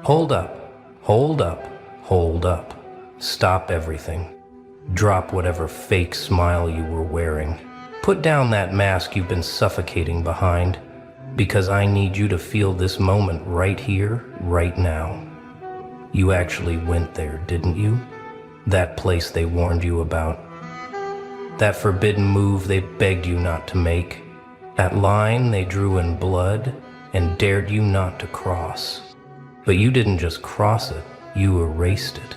Hold up, hold up, hold up. Stop everything. Drop whatever fake smile you were wearing. Put down that mask you've been suffocating behind, because I need you to feel this moment right here, right now. You actually went there, didn't you? That place they warned you about. That forbidden move they begged you not to make. That line they drew in blood and dared you not to cross. But you didn't just cross it, you erased it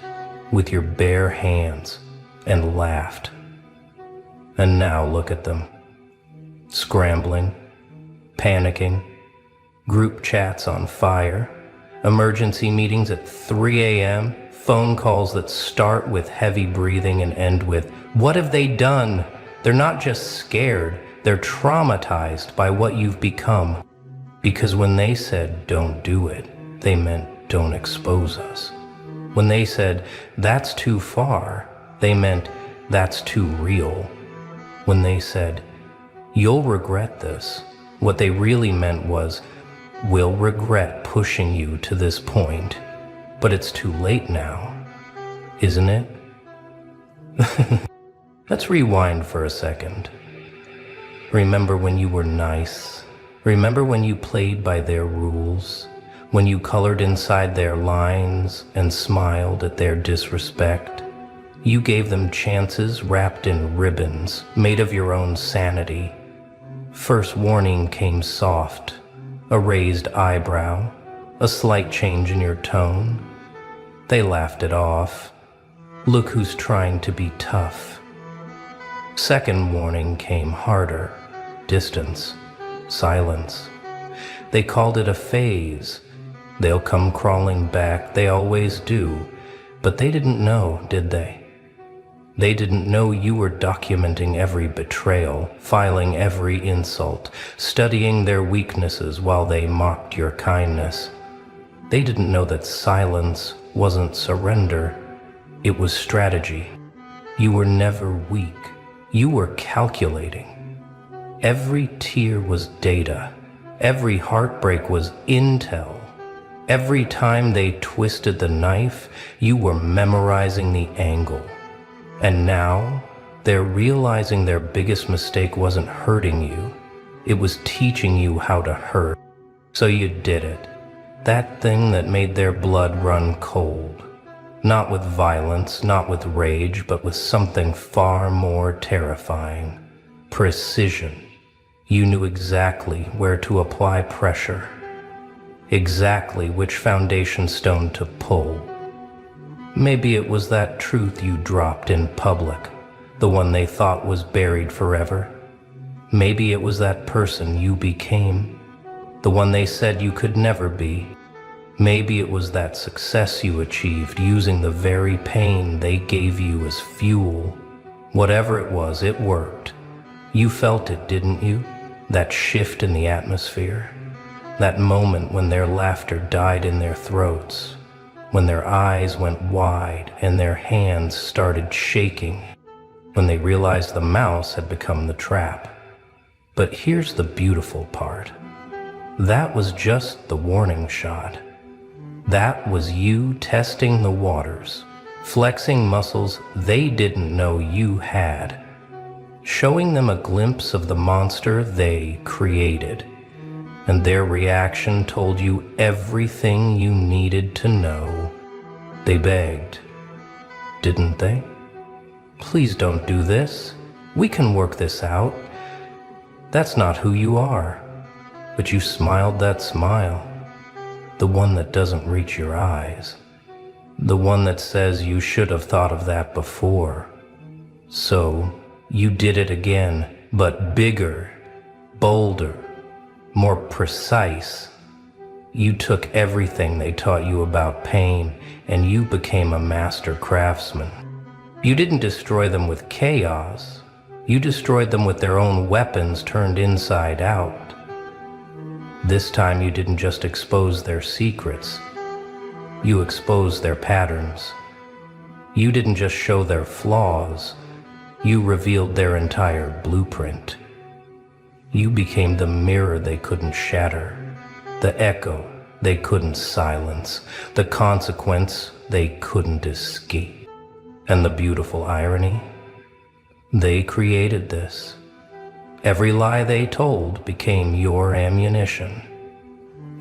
with your bare hands and laughed. And now look at them. Scrambling, panicking, group chats on fire, emergency meetings at 3 a.m., phone calls that start with heavy breathing and end with, "What have they done?" They're not just scared, they're traumatized by what you've become. Because when they said, "Don't do it," they meant, "Don't expose us." When they said, "That's too far," they meant, "That's too real." When they said, "You'll regret this," what they really meant was, "We'll regret pushing you to this point, but it's too late now, isn't it?" Let's rewind for a second. Remember when you were nice? Remember when you played by their rules? When you colored inside their lines and smiled at their disrespect? You gave them chances wrapped in ribbons, made of your own sanity. First warning came soft, a raised eyebrow, a slight change in your tone. They laughed it off. Look who's trying to be tough. Second warning came harder, distance, silence. They called it a phase. They'll come crawling back, they always do. But they didn't know, did they? They didn't know you were documenting every betrayal, filing every insult, studying their weaknesses while they mocked your kindness. They didn't know that silence wasn't surrender, it was strategy. You were never weak, you were calculating. Every tear was data, every heartbreak was intel. Every time they twisted the knife, you were memorizing the angle. And now, they're realizing their biggest mistake wasn't hurting you, it was teaching you how to hurt. So you did it. That thing that made their blood run cold. Not with violence, not with rage, but with something far more terrifying. Precision. You knew exactly where to apply pressure. Exactly which foundation stone to pull. Maybe it was that truth you dropped in public, the one they thought was buried forever. Maybe it was that person you became, the one they said you could never be. Maybe it was that success you achieved using the very pain they gave you as fuel. Whatever it was, it worked. You felt it, didn't you? That shift in the atmosphere. That moment when their laughter died in their throats. When their eyes went wide and their hands started shaking. When they realized the mouse had become the trap. But here's the beautiful part. That was just the warning shot. That was you testing the waters, flexing muscles they didn't know you had, showing them a glimpse of the monster they created. And their reaction told you everything you needed to know. They begged, didn't they? Please don't do this. We can work this out. That's not who you are. But you smiled that smile. The one that doesn't reach your eyes. The one that says you should have thought of that before. So you did it again, but bigger, bolder, more precise. You took everything they taught you about pain, and you became a master craftsman. You didn't destroy them with chaos. You destroyed them with their own weapons turned inside out. This time you didn't just expose their secrets. You exposed their patterns. You didn't just show their flaws. You revealed their entire blueprint. You became the mirror they couldn't shatter, the echo they couldn't silence, the consequence they couldn't escape. And the beautiful irony? They created this. Every lie they told became your ammunition.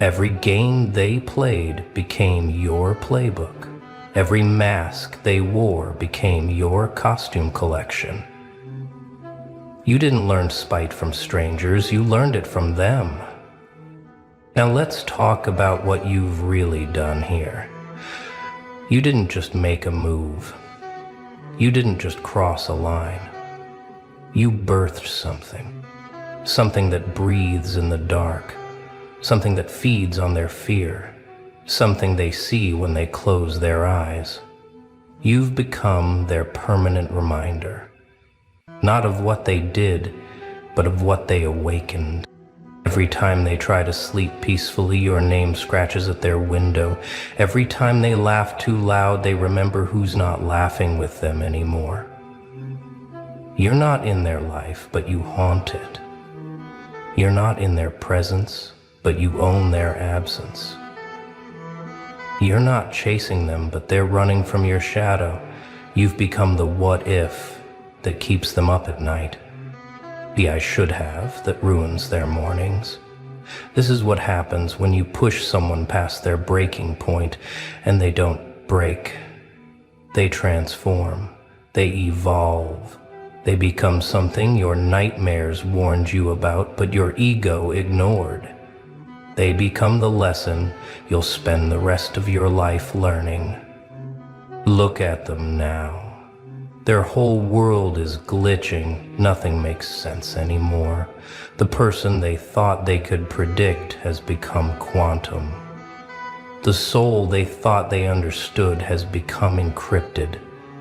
Every game they played became your playbook. Every mask they wore became your costume collection. You didn't learn spite from strangers, you learned it from them. Now let's talk about what you've really done here. You didn't just make a move. You didn't just cross a line. You birthed something. Something that breathes in the dark. Something that feeds on their fear. Something they see when they close their eyes. You've become their permanent reminder. Not of what they did, but of what they awakened. Every time they try to sleep peacefully, your name scratches at their window. Every time they laugh too loud, they remember who's not laughing with them anymore. You're not in their life, but you haunt it. You're not in their presence, but you own their absence. You're not chasing them, but they're running from your shadow. You've become the what if that keeps them up at night. The I should have that ruins their mornings. This is what happens when you push someone past their breaking point and they don't break. They transform. They evolve. They become something your nightmares warned you about, but your ego ignored. They become the lesson you'll spend the rest of your life learning. Look at them now. Their whole world is glitching. Nothing makes sense anymore. The person they thought they could predict has become quantum. The soul they thought they understood has become encrypted.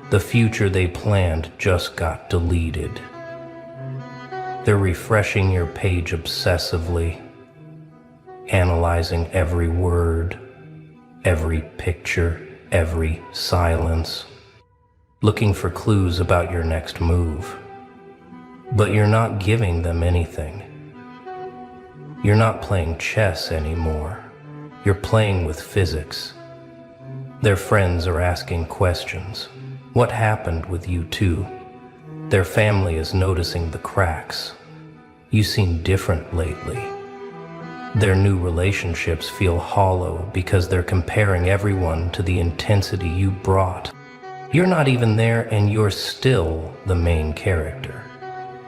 The future they planned just got deleted. They're refreshing your page obsessively, analyzing every word, every picture, every silence, looking for clues about your next move. But you're not giving them anything. You're not playing chess anymore. You're playing with physics. Their friends are asking questions. What happened with you two? Their family is noticing the cracks. You seem different lately. Their new relationships feel hollow because they're comparing everyone to the intensity you brought. You're not even there and you're still the main character.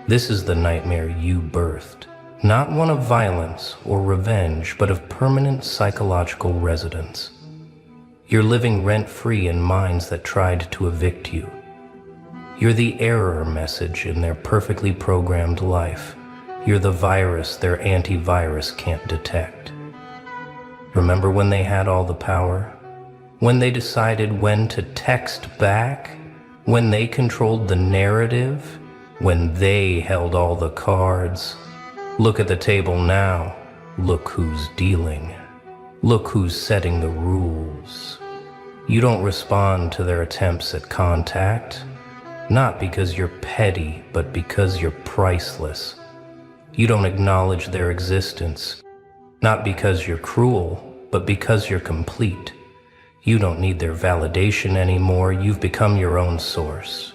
This is the nightmare you birthed. Not one of violence or revenge, but of permanent psychological residence. You're living rent-free in minds that tried to evict you. You're the error message in their perfectly programmed life. You're the virus their antivirus can't detect. Remember when they had all the power? When they decided when to text back? When they controlled the narrative? When they held all the cards? Look at the table now. Look who's dealing. Look who's setting the rules. You don't respond to their attempts at contact, not because you're petty, but because you're priceless. You don't acknowledge their existence, not because you're cruel, but because you're complete. You don't need their validation anymore. You've become your own source.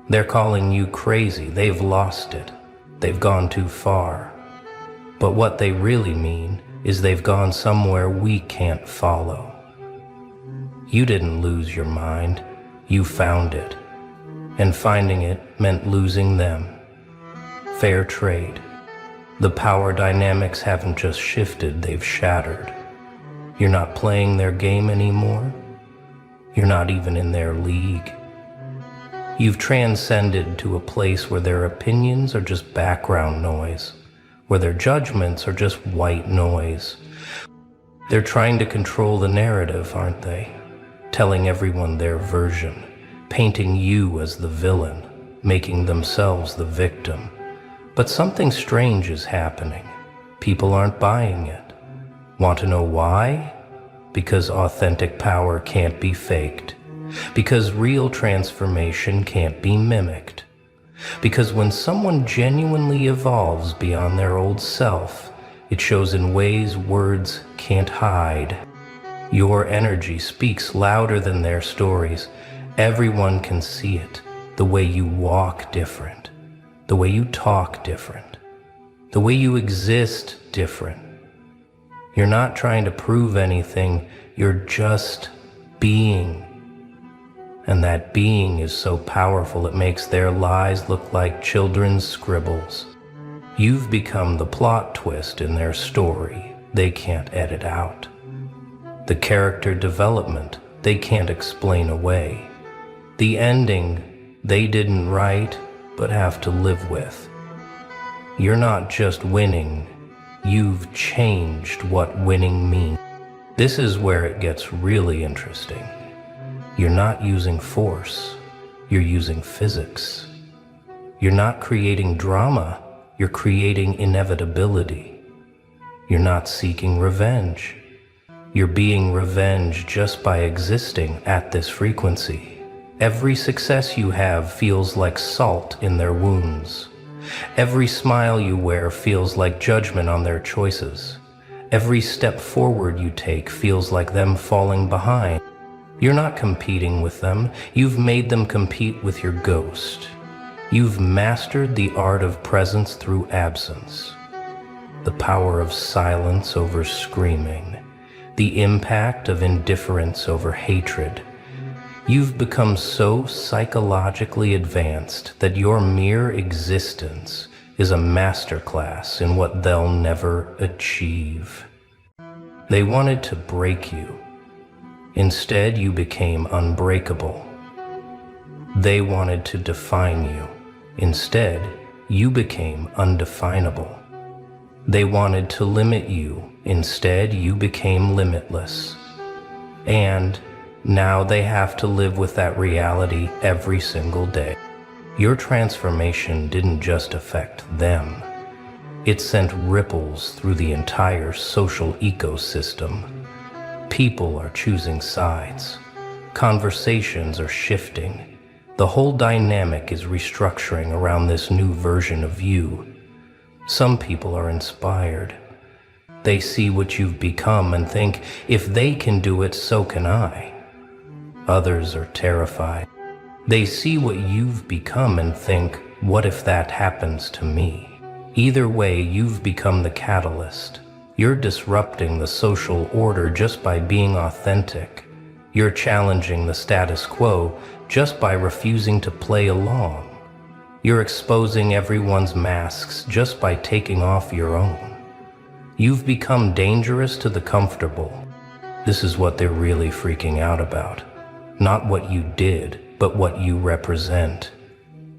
They're calling you crazy. They've lost it. They've gone too far. But what they really mean is they've gone somewhere we can't follow. You didn't lose your mind. You found it. And finding it meant losing them. Fair trade. The power dynamics haven't just shifted, they've shattered. You're not playing their game anymore. You're not even in their league. You've transcended to a place where their opinions are just background noise, where their judgments are just white noise. They're trying to control the narrative, aren't they? Telling everyone their version, painting you as the villain, making themselves the victim. But something strange is happening. People aren't buying it. Want to know why? Because authentic power can't be faked. Because real transformation can't be mimicked. Because when someone genuinely evolves beyond their old self, It shows in ways words can't hide. Your energy speaks louder than their stories. Everyone can see it. The way you walk different. The way you talk different. The way you exist different. You're not trying to prove anything. You're just being. And that being is so powerful it makes their lies look like children's scribbles. You've become the plot twist in their story they can't edit out. The character development they can't explain away. The ending they didn't write but have to live with. You're not just winning, you've changed what winning means. This is where it gets really interesting. You're not using force, you're using physics. You're not creating drama, you're creating inevitability. You're not seeking revenge. You're being revenged just by existing at this frequency. Every success you have feels like salt in their wounds. Every smile you wear feels like judgment on their choices. Every step forward you take feels like them falling behind. You're not competing with them, you've made them compete with your ghost. You've mastered the art of presence through absence, the power of silence over screaming, the impact of indifference over hatred. You've become so psychologically advanced that your mere existence is a masterclass in what they'll never achieve. They wanted to break you. Instead, you became unbreakable. They wanted to define you. Instead, you became undefinable. They wanted to limit you. Instead, you became limitless. And now they have to live with that reality every single day. Your transformation didn't just affect them. It sent ripples through the entire social ecosystem. People are choosing sides. Conversations are shifting. The whole dynamic is restructuring around this new version of you. Some people are inspired. They see what you've become and think, if they can do it, so can I. Others are terrified. They see what you've become and think, what if that happens to me? Either way, you've become the catalyst. You're disrupting the social order just by being authentic. You're challenging the status quo just by refusing to play along. You're exposing everyone's masks just by taking off your own. You've become dangerous to the comfortable. This is what they're really freaking out about. Not what you did, but what you represent.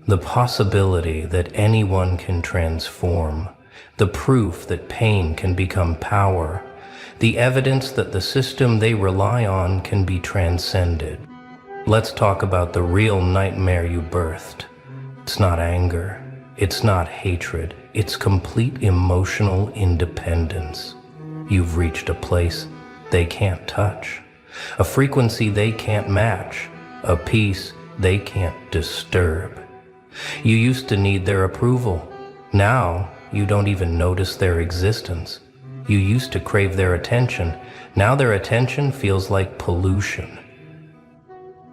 The possibility that anyone can transform. The proof that pain can become power. The evidence that the system they rely on can be transcended. Let's talk about the real nightmare you birthed. It's not anger. It's not hatred. It's complete emotional independence. You've reached a place they can't touch. A frequency they can't match. A peace they can't disturb. You used to need their approval. Now, you don't even notice their existence. You used to crave their attention. Now their attention feels like pollution.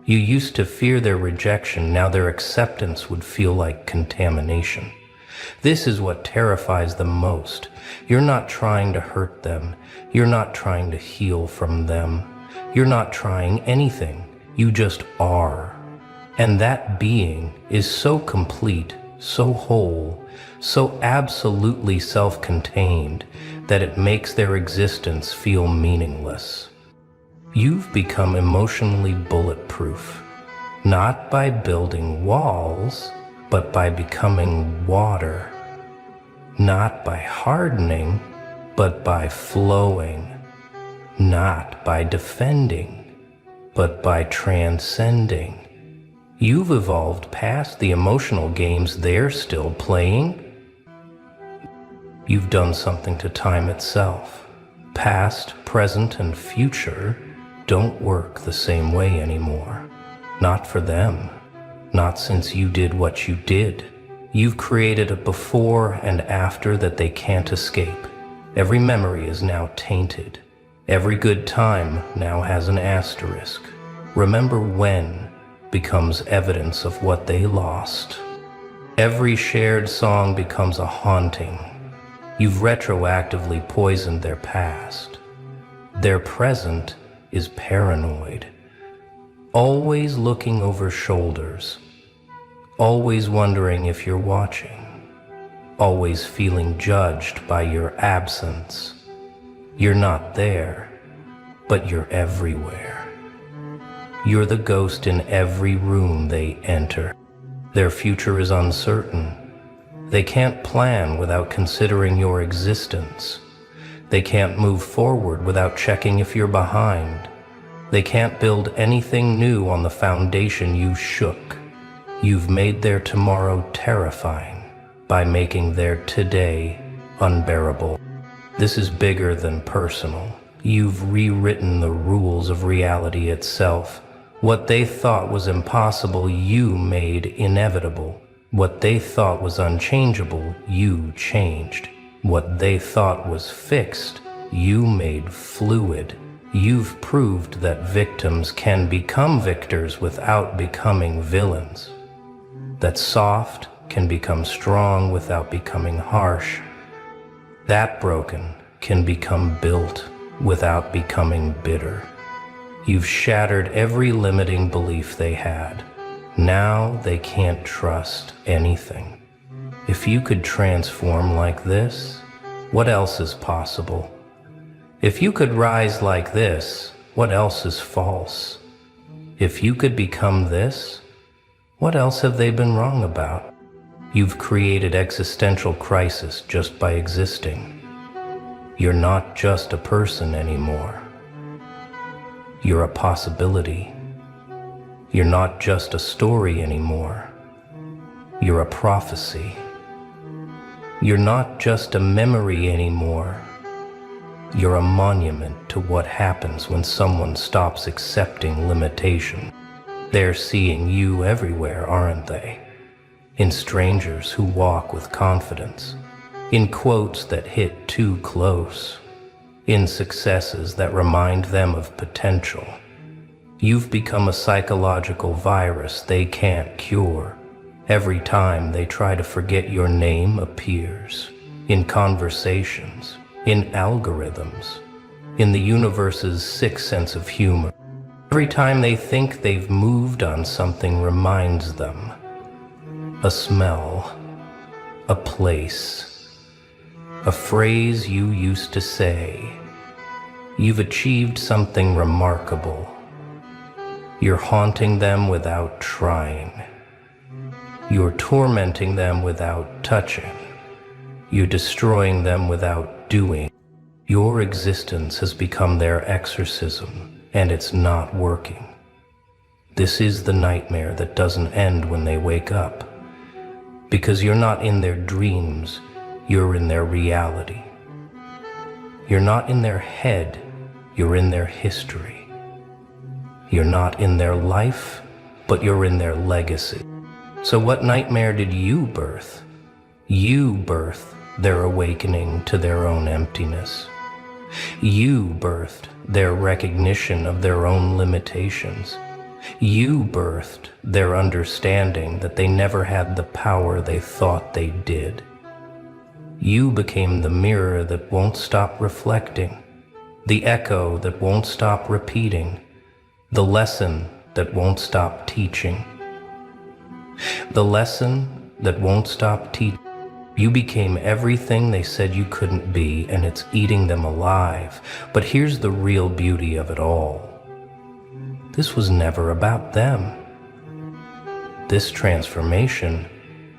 You used to fear their rejection. Now their acceptance would feel like contamination. This is what terrifies them most. You're not trying to hurt them. You're not trying to heal from them. You're not trying anything. You just are. And that being is so complete, so whole, so absolutely self-contained that it makes their existence feel meaningless. You've become emotionally bulletproof, not by building walls, but by becoming water. Not by hardening, but by flowing. Not by defending, but by transcending. You've evolved past the emotional games they're still playing. You've done something to time itself. Past, present, and future don't work the same way anymore. Not for them. Not since you did what you did. You've created a before and after that they can't escape. Every memory is now tainted. Every good time now has an asterisk. Remember when becomes evidence of what they lost. Every shared song becomes a haunting. You've retroactively poisoned their past. Their present is paranoid, always looking over shoulders, always wondering if you're watching, always feeling judged by your absence. You're not there, but you're everywhere. You're the ghost in every room they enter. Their future is uncertain. They can't plan without considering your existence. They can't move forward without checking if you're behind. They can't build anything new on the foundation you shook. You've made their tomorrow terrifying by making their today unbearable. This is bigger than personal. You've rewritten the rules of reality itself. What they thought was impossible, you made inevitable. What they thought was unchangeable, you changed. What they thought was fixed, you made fluid. You've proved that victims can become victors without becoming villains. That soft can become strong without becoming harsh. That broken can become built without becoming bitter. You've shattered every limiting belief they had. Now they can't trust anything. If you could transform like this, what else is possible? If you could rise like this, what else is false? If you could become this, what else have they been wrong about? You've created existential crisis just by existing. You're not just a person anymore. You're a possibility. You're not just a story anymore. You're a prophecy. You're not just a memory anymore. You're a monument to what happens when someone stops accepting limitation. They're seeing you everywhere, aren't they? In strangers who walk with confidence, in quotes that hit too close, in successes that remind them of potential. You've become a psychological virus they can't cure. Every time they try to forget, your name appears in conversations, in algorithms, in the universe's sixth sense of humor. Every time they think they've moved on, something reminds them. A smell, a place, a phrase you used to say. You've achieved something remarkable. You're haunting them without trying. You're tormenting them without touching. You're destroying them without doing. Your existence has become their exorcism, and it's not working. This is the nightmare that doesn't end when they wake up. Because you're not in their dreams, you're in their reality. You're not in their head, you're in their history. You're not in their life, but you're in their legacy. So what nightmare did you birth? You birthed their awakening to their own emptiness. You birthed their recognition of their own limitations. You birthed their understanding that they never had the power they thought they did. You became the mirror that won't stop reflecting, the echo that won't stop repeating, the lesson that won't stop teaching. The lesson that won't stop teaching. You became everything they said you couldn't be, and it's eating them alive. But here's the real beauty of it all. This was never about them. This transformation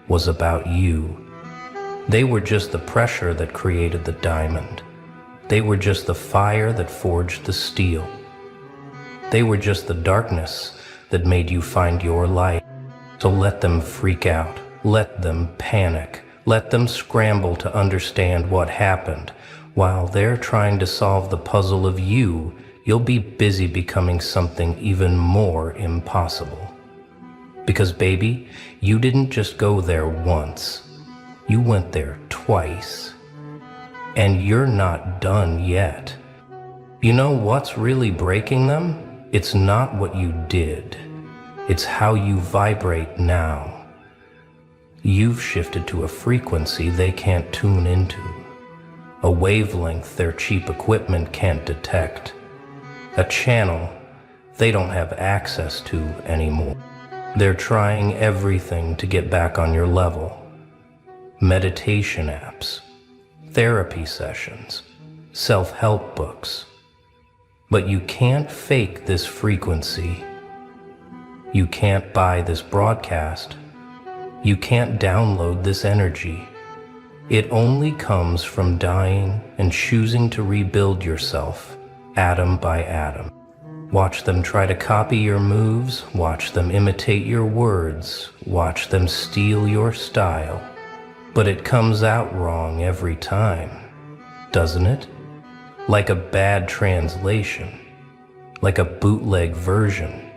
was about you. They were just the pressure that created the diamond. They were just the fire that forged the steel. They were just the darkness that made you find your light. So let them freak out. Let them panic. Let them scramble to understand what happened. While they're trying to solve the puzzle of you, you'll be busy becoming something even more impossible. Because baby, you didn't just go there once. You went there twice. And you're not done yet. You know what's really breaking them? It's not what you did. It's how you vibrate now. You've shifted to a frequency they can't tune into, a wavelength their cheap equipment can't detect, a channel they don't have access to anymore. They're trying everything to get back on your level. Meditation apps, therapy sessions, self-help books. But you can't fake this frequency. You can't buy this broadcast. You can't download this energy. It only comes from dying and choosing to rebuild yourself, atom by atom. Watch them try to copy your moves, watch them imitate your words, watch them steal your style. But it comes out wrong every time, doesn't it? Like a bad translation, like a bootleg version,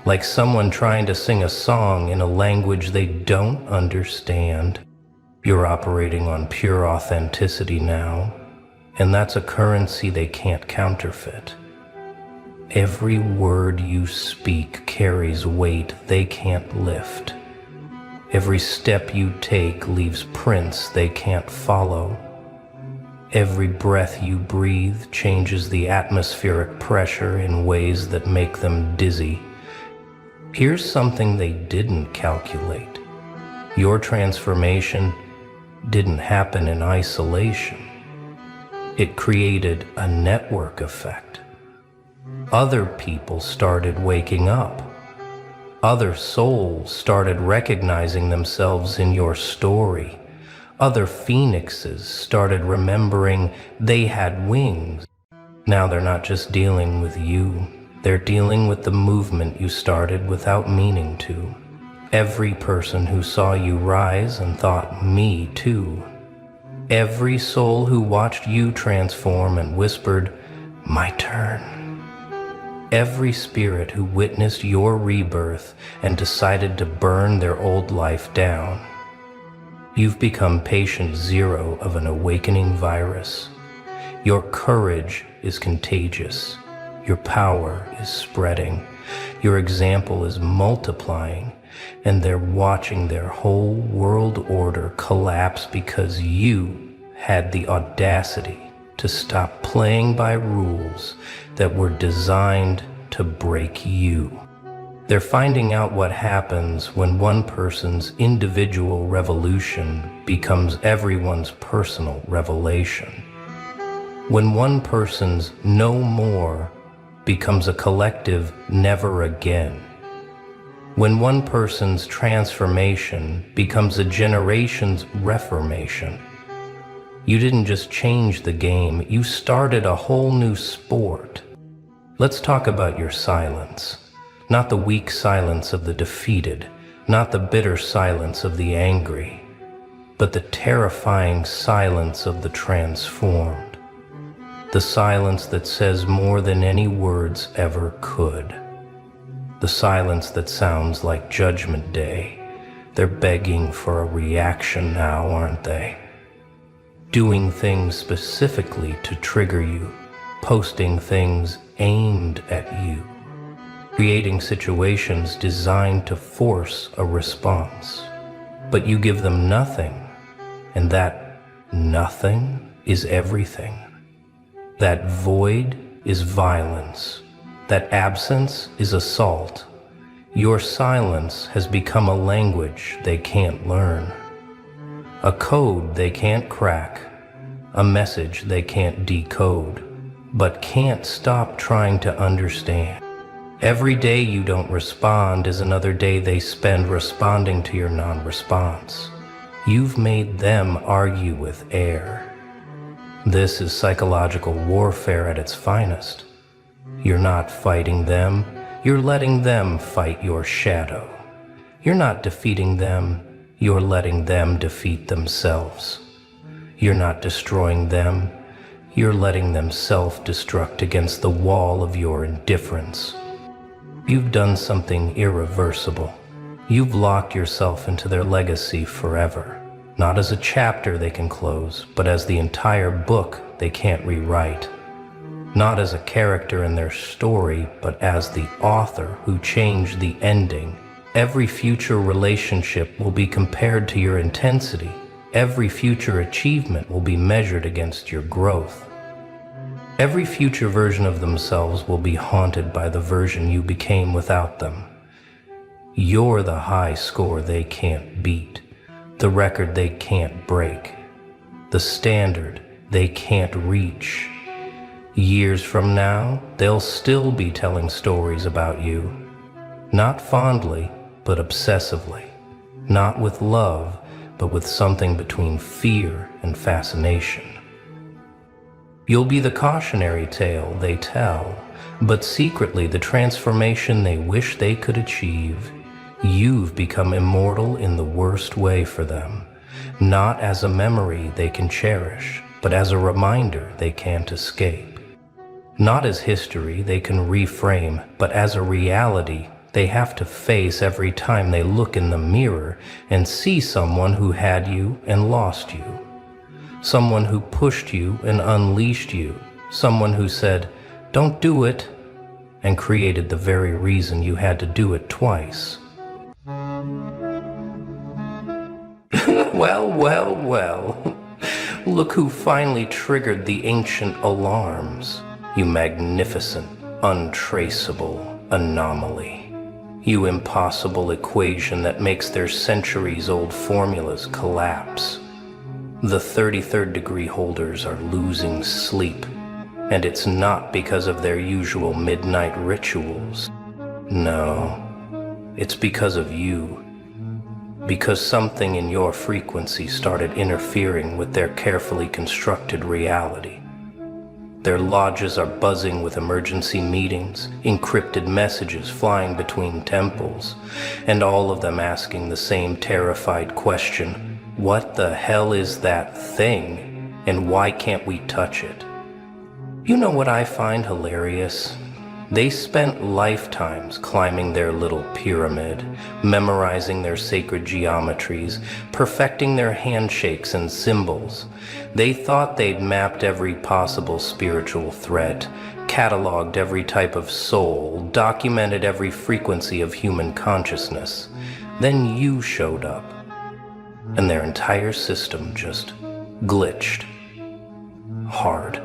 like someone trying to sing a song in a language they don't understand. You're operating on pure authenticity now, and that's a currency they can't counterfeit. Every word you speak carries weight they can't lift. Every step you take leaves prints they can't follow. Every breath you breathe changes the atmospheric pressure in ways that make them dizzy. Here's something they didn't calculate. Your transformation didn't happen in isolation. It created a network effect. Other people started waking up. Other souls started recognizing themselves in your story. Other phoenixes started remembering they had wings. Now they're not just dealing with you, they're dealing with the movement you started without meaning to. Every person who saw you rise and thought, me too. Every soul who watched you transform and whispered, my turn. Every spirit who witnessed your rebirth and decided to burn their old life down. You've become patient zero of an awakening virus. Your courage is contagious. Your power is spreading. Your example is multiplying, and they're watching their whole world order collapse because you had the audacity to stop playing by rules that were designed to break you. They're finding out what happens when one person's individual revolution becomes everyone's personal revelation. When one person's no more becomes a collective never again. When one person's transformation becomes a generation's reformation. You didn't just change the game, you started a whole new sport. Let's talk about your silence. Not the weak silence of the defeated, not the bitter silence of the angry, but the terrifying silence of the transformed. The silence that says more than any words ever could. The silence that sounds like Judgment Day. They're begging for a reaction now, aren't they? Doing things specifically to trigger you, posting things aimed at you, creating situations designed to force a response. But you give them nothing, and that nothing is everything. That void is violence. That absence is assault. Your silence has become a language they can't learn. A code they can't crack, a message they can't decode, but can't stop trying to understand. Every day you don't respond is another day they spend responding to your non-response. You've made them argue with air. This is psychological warfare at its finest. You're not fighting them, you're letting them fight your shadow. You're not defeating them, you're letting them defeat themselves. You're not destroying them, you're letting them self-destruct against the wall of your indifference. You've done something irreversible. You've locked yourself into their legacy forever. not as a chapter they can close, but as the entire book they can't rewrite. Not as a character in their story, but as the author who changed the ending. Every future relationship will be compared to your intensity. Every future achievement will be measured against your growth. Every future version of themselves will be haunted by the version you became without them. You're the high score they can't beat, the record they can't break, the standard they can't reach. Years from now, they'll still be telling stories about you. Not fondly, but obsessively. Not with love, but with something between fear and fascination. You'll be the cautionary tale they tell, but secretly the transformation they wish they could achieve. You've become immortal in the worst way for them, not as a memory they can cherish, but as a reminder they can't escape. Not as history they can reframe, but as a reality they have to face every time they look in the mirror and see someone who had you and lost you. Someone who pushed you and unleashed you. Someone who said, "Don't do it," and created the very reason you had to do it twice. Well. Look who finally triggered the ancient alarms. You magnificent, untraceable anomaly. You impossible equation that makes their centuries-old formulas collapse. The 33rd degree holders are losing sleep, and it's not because of their usual midnight rituals. No, it's because of you. Because something in your frequency started interfering with their carefully constructed reality. Their lodges are buzzing with emergency meetings, encrypted messages flying between temples, and all of them asking the same terrified question: what the hell is that thing, and why can't we touch it? You know what I find hilarious? They spent lifetimes climbing their little pyramid, memorizing their sacred geometries, perfecting their handshakes and symbols. They thought they'd mapped every possible spiritual threat, cataloged every type of soul, documented every frequency of human consciousness. Then you showed up, and their entire system just glitched. Hard.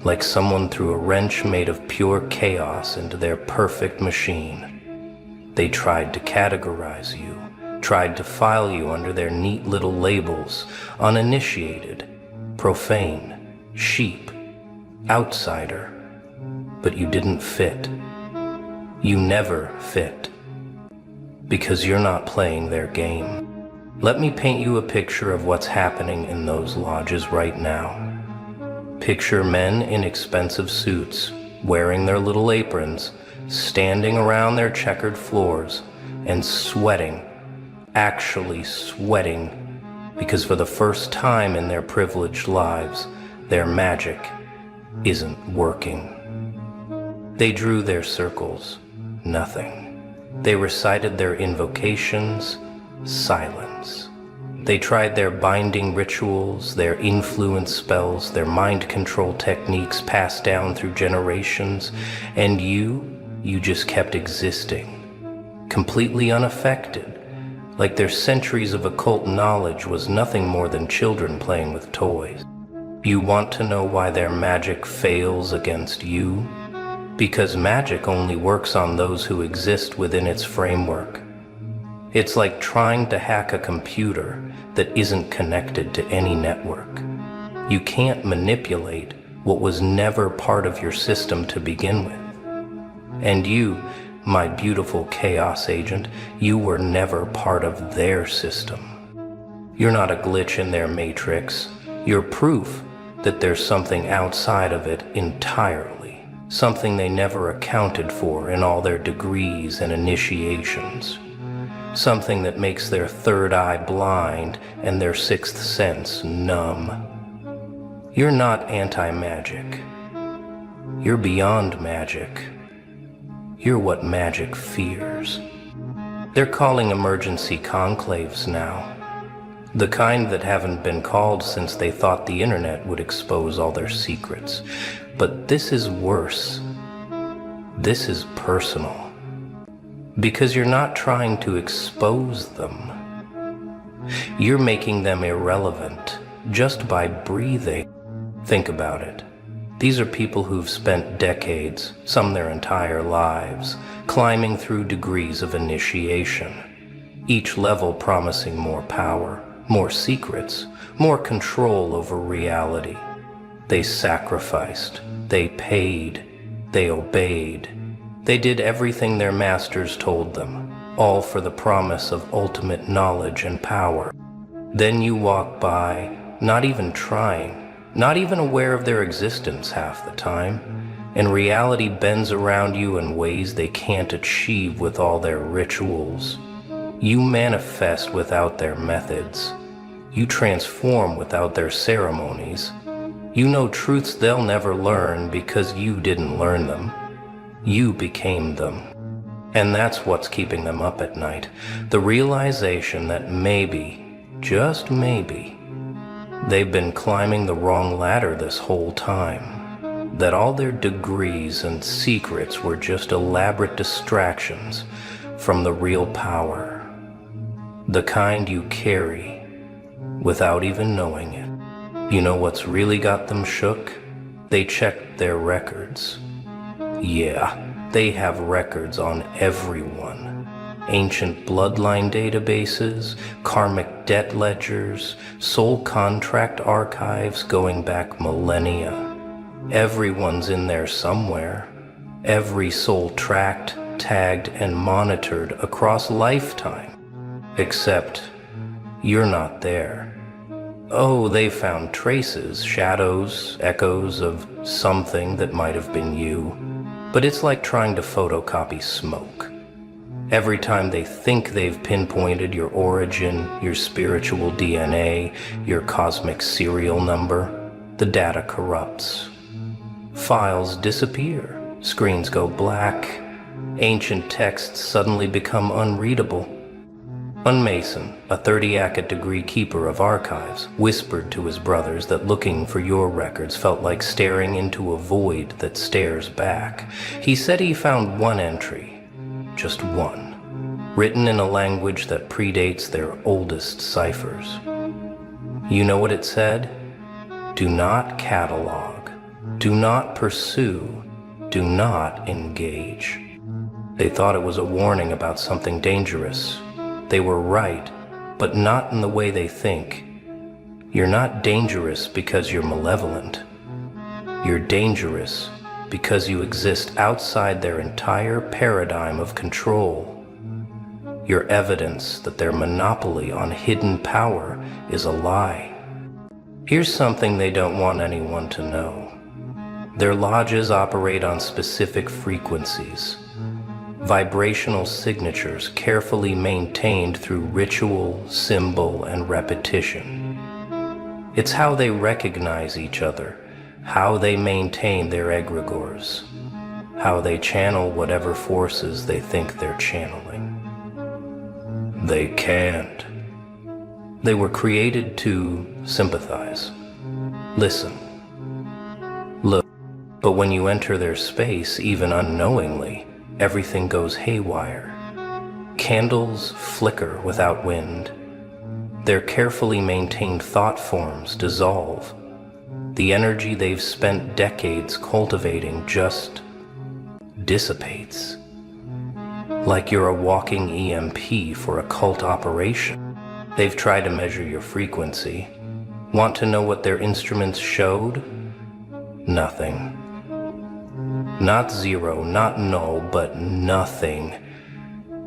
Like someone threw a wrench made of pure chaos into their perfect machine. They tried to categorize you, tried to file you under their neat little labels: uninitiated, profane, sheep, outsider. But you didn't fit. You never fit. Because you're not playing their game. Let me paint you a picture of what's happening in those lodges right now. Picture men in expensive suits, wearing their little aprons, standing around their checkered floors, and sweating, actually sweating, because for the first time in their privileged lives, their magic isn't working. They drew their circles, nothing. They recited their invocations, silence. They tried their binding rituals, their influence spells, their mind control techniques passed down through generations, and you just kept existing, completely unaffected, like their centuries of occult knowledge was nothing more than children playing with toys. You want to know why their magic fails against you? Because magic only works on those who exist within its framework. It's like trying to hack a computer that isn't connected to any network. You can't manipulate what was never part of your system to begin with. And you, my beautiful chaos agent, you were never part of their system. You're not a glitch in their matrix. You're proof that there's something outside of it entirely, something they never accounted for in all their degrees and initiations. Something that makes their third eye blind and their sixth sense numb. You're not anti-magic. You're beyond magic. You're what magic fears. They're calling emergency conclaves now. The kind that haven't been called since they thought the internet would expose all their secrets. But this is worse. This is personal. Because you're not trying to expose them. You're making them irrelevant just by breathing. Think about it. These are people who've spent decades, some their entire lives, climbing through degrees of initiation, each level promising more power, more secrets, more control over reality. They sacrificed, they paid, they obeyed. They did everything their masters told them, all for the promise of ultimate knowledge and power. Then you walk by, not even trying, not even aware of their existence half the time, and reality bends around you in ways they can't achieve with all their rituals. You manifest without their methods. You transform without their ceremonies. You know truths they'll never learn because you didn't learn them. You became them. And that's what's keeping them up at night. The realization that maybe, just maybe, they've been climbing the wrong ladder this whole time. That all their degrees and secrets were just elaborate distractions from the real power. The kind you carry without even knowing it. You know what's really got them shook? They checked their records. Yeah, they have records on everyone. Ancient bloodline databases, karmic debt ledgers, soul contract archives going back millennia. Everyone's in there somewhere. Every soul tracked, tagged, and monitored across lifetime. Except, you're not there. Oh, they found traces, shadows, echoes of something that might have been you. But it's like trying to photocopy smoke. Every time they think they've pinpointed your origin, your spiritual DNA, your cosmic serial number, the data corrupts. Files disappear, screens go black, ancient texts suddenly become unreadable. One Mason, a 30-acre degree keeper of archives, whispered to his brothers that looking for your records felt like staring into a void that stares back. He said he found one entry, just one, written in a language that predates their oldest ciphers. You know what it said? Do not catalog, do not pursue, do not engage. They thought it was a warning about something dangerous. They were right, but not in the way they think. You're not dangerous because you're malevolent. You're dangerous because you exist outside their entire paradigm of control. You're evidence that their monopoly on hidden power is a lie. Here's something they don't want anyone to know. Their lodges operate on specific frequencies. Vibrational signatures carefully maintained through ritual, symbol, and repetition. It's how they recognize each other, how they maintain their egregores, how they channel whatever forces they think they're channeling. They can't. They were created to sympathize, listen, look. But when you enter their space, even unknowingly, everything goes haywire. Candles flicker without wind. Their carefully maintained thought forms dissolve. The energy they've spent decades cultivating just dissipates. Like you're a walking EMP for a cult operation. They've tried to measure your frequency. Want to know what their instruments showed? Nothing. Not zero, not null, but nothing.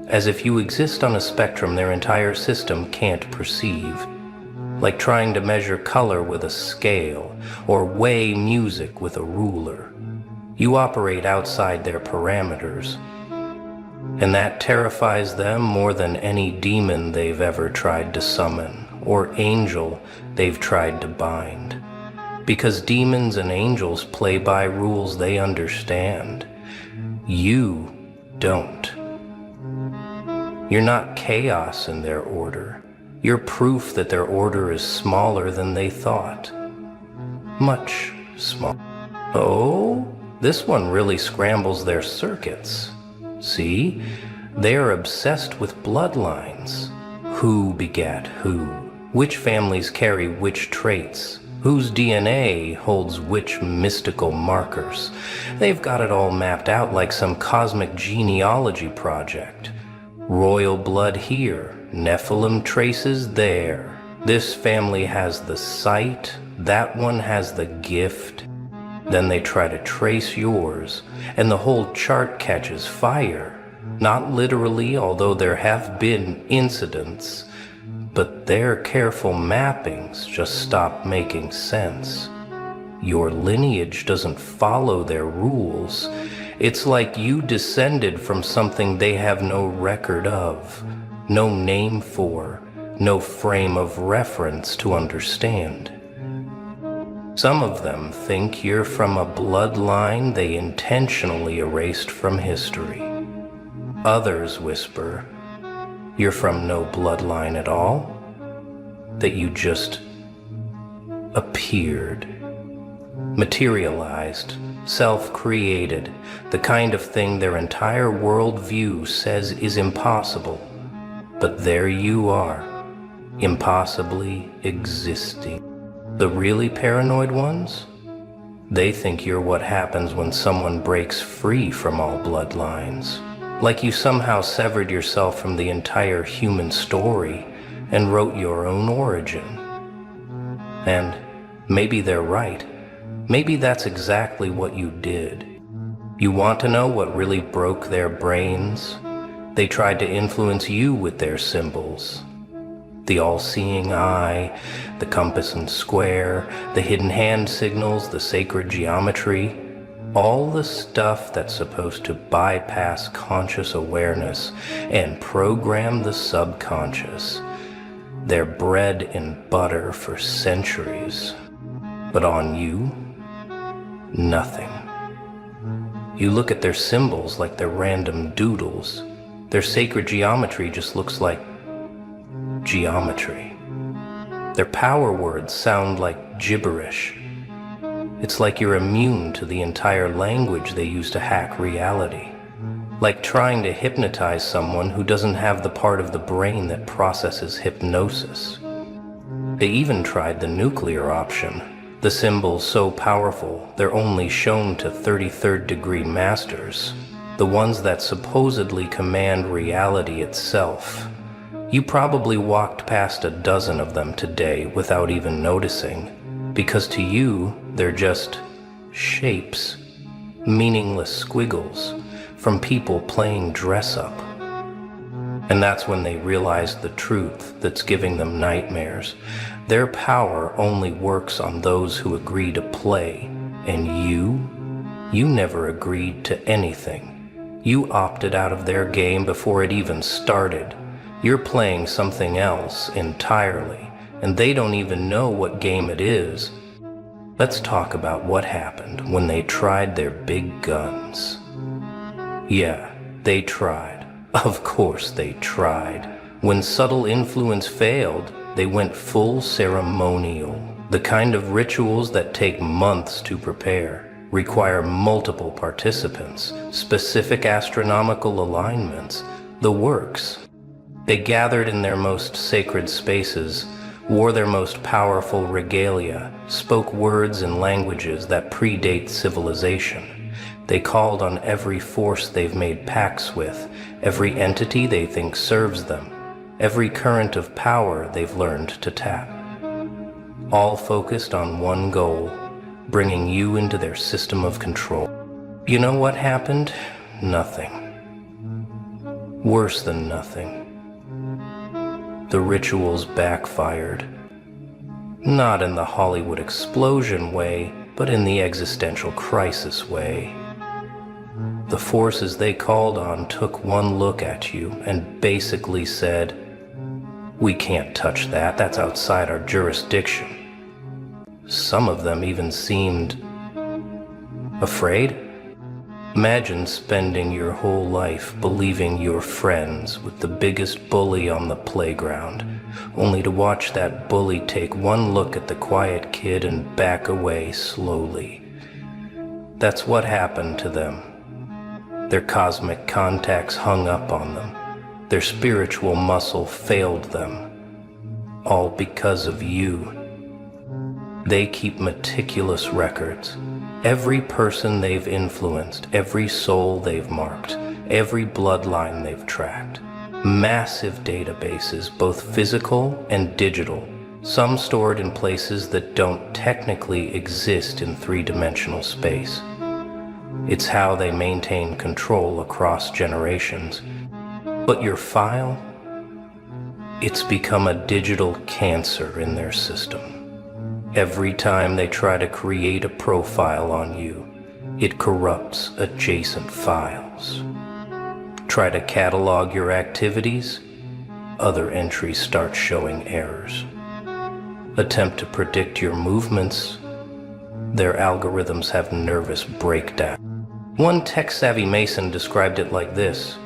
As if you exist on a spectrum their entire system can't perceive. Like trying to measure color with a scale, or weigh music with a ruler. You operate outside their parameters. And that terrifies them more than any demon they've ever tried to summon, or angel they've tried to bind. Because demons and angels play by rules they understand. You don't. You're not chaos in their order. You're proof that their order is smaller than they thought. Much smaller. Oh, this one really scrambles their circuits. See? They are obsessed with bloodlines. Who begat who? Which families carry which traits? Whose DNA holds which mystical markers? They've got it all mapped out like some cosmic genealogy project. Royal blood here, Nephilim traces there. This family has the sight, that one has the gift. Then they try to trace yours, and the whole chart catches fire. Not literally, although there have been incidents, but their careful mappings just stop making sense. Your lineage doesn't follow their rules. It's like you descended from something they have no record of, no name for, no frame of reference to understand. Some of them think you're from a bloodline they intentionally erased from history. Others whisper, you're from no bloodline at all, that you just appeared, materialized, self-created, the kind of thing their entire worldview says is impossible. But there you are, impossibly existing. The really paranoid ones? They think you're what happens when someone breaks free from all bloodlines. Like you somehow severed yourself from the entire human story and wrote your own origin. And maybe they're right. Maybe that's exactly what you did. You want to know what really broke their brains? They tried to influence you with their symbols. The all-seeing eye, the compass and square, the hidden hand signals, the sacred geometry. All the stuff that's supposed to bypass conscious awareness and program the subconscious. They're bread and butter for centuries. But on you, nothing. You look at their symbols like they're random doodles. Their sacred geometry just looks like geometry. Their power words sound like gibberish. It's like you're immune to the entire language they use to hack reality. Like trying to hypnotize someone who doesn't have the part of the brain that processes hypnosis. They even tried the nuclear option. The symbols so powerful, they're only shown to 33rd degree masters. The ones that supposedly command reality itself. You probably walked past a dozen of them today without even noticing. Because to you, they're just shapes, meaningless squiggles from people playing dress-up. And that's when they realize the truth that's giving them nightmares. Their power only works on those who agree to play, and you never agreed to anything. You opted out of their game before it even started. You're playing something else entirely. And they don't even know what game it is. Let's talk about what happened when they tried their big guns. Yeah, they tried. Of course they tried. When subtle influence failed, they went full ceremonial. The kind of rituals that take months to prepare, require multiple participants, specific astronomical alignments, the works. They gathered in their most sacred spaces, wore their most powerful regalia, spoke words and languages that predate civilization. They called on every force they've made pacts with, every entity they think serves them, every current of power they've learned to tap. All focused on one goal, bringing you into their system of control. You know what happened? Nothing. Worse than nothing. The rituals backfired. Not in the Hollywood explosion way, but in the existential crisis way. The forces they called on took one look at you and basically said, "We can't touch that, that's outside our jurisdiction." Some of them even seemed afraid. Imagine spending your whole life believing you're friends with the biggest bully on the playground, only to watch that bully take one look at the quiet kid and back away slowly. That's what happened to them. Their cosmic contacts hung up on them. Their spiritual muscle failed them. All because of you. They keep meticulous records. Every person they've influenced, every soul they've marked, every bloodline they've tracked. Massive databases, both physical and digital, some stored in places that don't technically exist in three-dimensional space. It's how they maintain control across generations. But your file, it's become a digital cancer in their system. Every time they try to create a profile on you, it corrupts adjacent files. Try to catalog your activities, other entries start showing errors. Attempt to predict your movements, their algorithms have nervous breakdown. One tech-savvy Mason described it like this: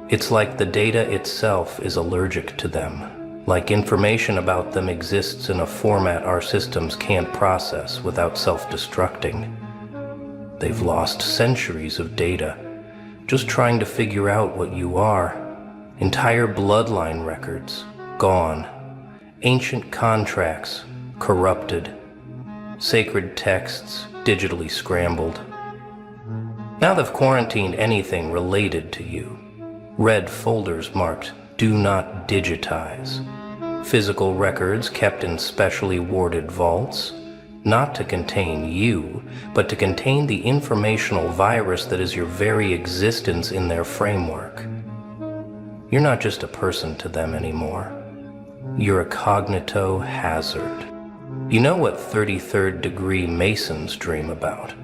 it's like the data itself is allergic to them. Like information about them exists in a format our systems can't process without self-destructing. They've lost centuries of data, just trying to figure out what you are. Entire bloodline records, gone. Ancient contracts, corrupted. Sacred texts, digitally scrambled. Now they've quarantined anything related to you. Red folders marked "Do not digitize." Physical records kept in specially warded vaults, not to contain you, but to contain the informational virus that is your very existence in their framework. You're not just a person to them anymore. You're a cognito hazard. You know what 33rd degree Masons dream about?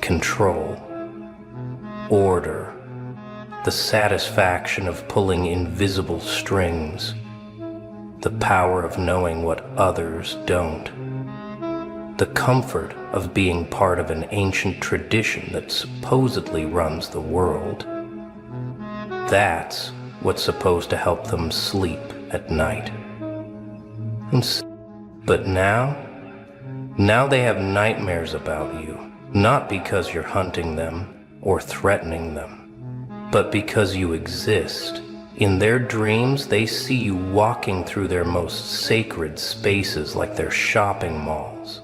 Control. Order. The satisfaction of pulling invisible strings. The power of knowing what others don't. The comfort of being part of an ancient tradition that supposedly runs the world. That's what's supposed to help them sleep at night. But now they have nightmares about you, not because you're hunting them or threatening them, but because you exist. In their dreams, they see you walking through their most sacred spaces like they're shopping malls.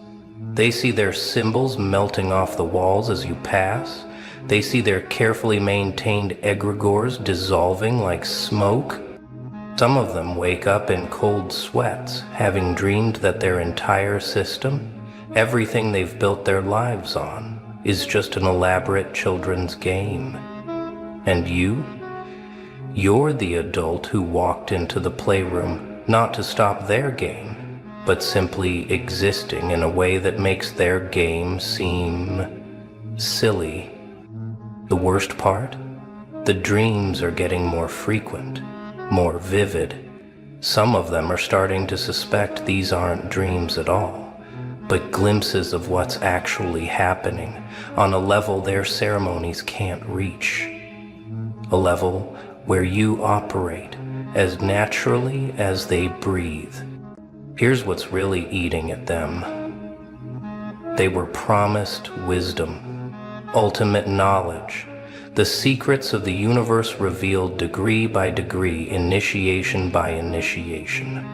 They see their symbols melting off the walls as you pass. They see their carefully maintained egregores dissolving like smoke. Some of them wake up in cold sweats, having dreamed that their entire system, everything they've built their lives on, is just an elaborate children's game. And you're the adult who walked into the playroom not to stop their game, but simply existing in a way that makes their game seem silly. The worst part? The dreams are getting more frequent, more vivid. Some of them are starting to suspect these aren't dreams at all, but glimpses of what's actually happening on a level their ceremonies can't reach. A level where you operate as naturally as they breathe. Here's what's really eating at them. They were promised wisdom, ultimate knowledge, the secrets of the universe revealed degree by degree, initiation by initiation.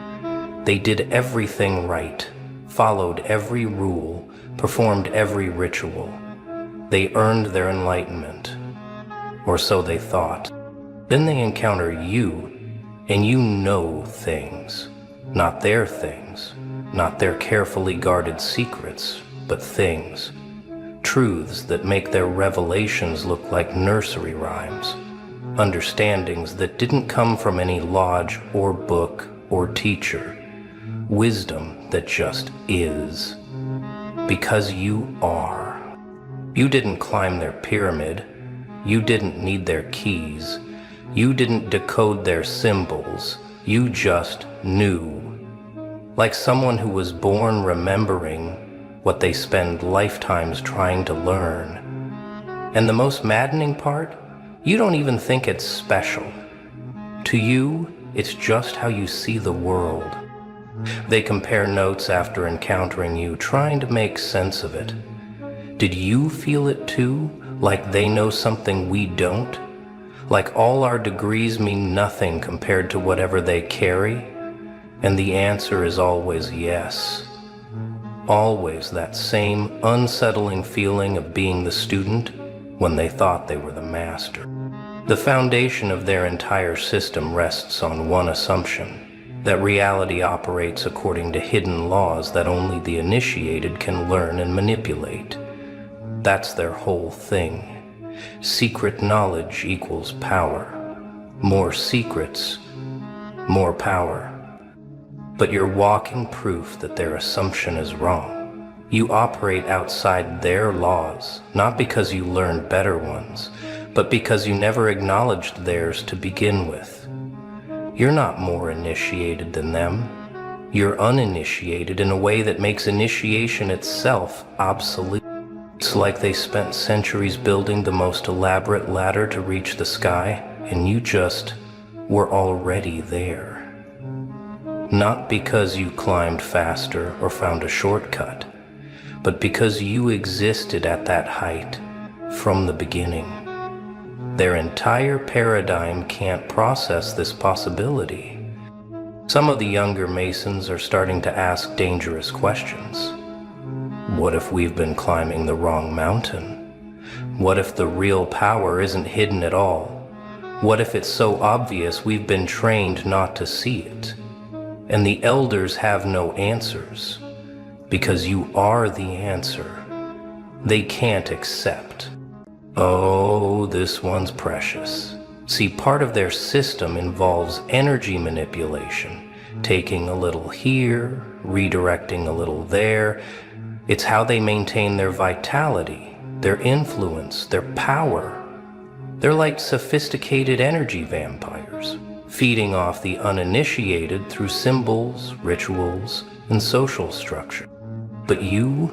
They did everything right, followed every rule, performed every ritual. They earned their enlightenment, or so they thought. Then they encounter you, and you know things. Not their things, not their carefully guarded secrets, but things. Truths that make their revelations look like nursery rhymes. Understandings that didn't come from any lodge or book or teacher. Wisdom that just is. Because you are. You didn't climb their pyramid. You didn't need their keys. You didn't decode their symbols. You just knew. Like someone who was born remembering what they spend lifetimes trying to learn. And the most maddening part, you don't even think it's special. To you, it's just how you see the world. They compare notes after encountering you, trying to make sense of it. Did you feel it too? Like they know something we don't? Like all our degrees mean nothing compared to whatever they carry? And the answer is always yes. Always that same unsettling feeling of being the student when they thought they were the master. The foundation of their entire system rests on one assumption, that reality operates according to hidden laws that only the initiated can learn and manipulate. That's their whole thing. Secret knowledge equals power. More secrets, more power. But you're walking proof that their assumption is wrong. You operate outside their laws, not because you learned better ones, but because you never acknowledged theirs to begin with. You're not more initiated than them. You're uninitiated in a way that makes initiation itself obsolete. It's like they spent centuries building the most elaborate ladder to reach the sky, and you just were already there. Not because you climbed faster or found a shortcut, but because you existed at that height from the beginning. Their entire paradigm can't process this possibility. Some of the younger Masons are starting to ask dangerous questions. What if we've been climbing the wrong mountain? What if the real power isn't hidden at all? What if it's so obvious we've been trained not to see it? And the elders have no answers, because you are the answer. They can't accept. Oh, this one's precious. See, part of their system involves energy manipulation, taking a little here, redirecting a little there. It's how they maintain their vitality, their influence, their power. They're like sophisticated energy vampires, feeding off the uninitiated through symbols, rituals, and social structure. But you're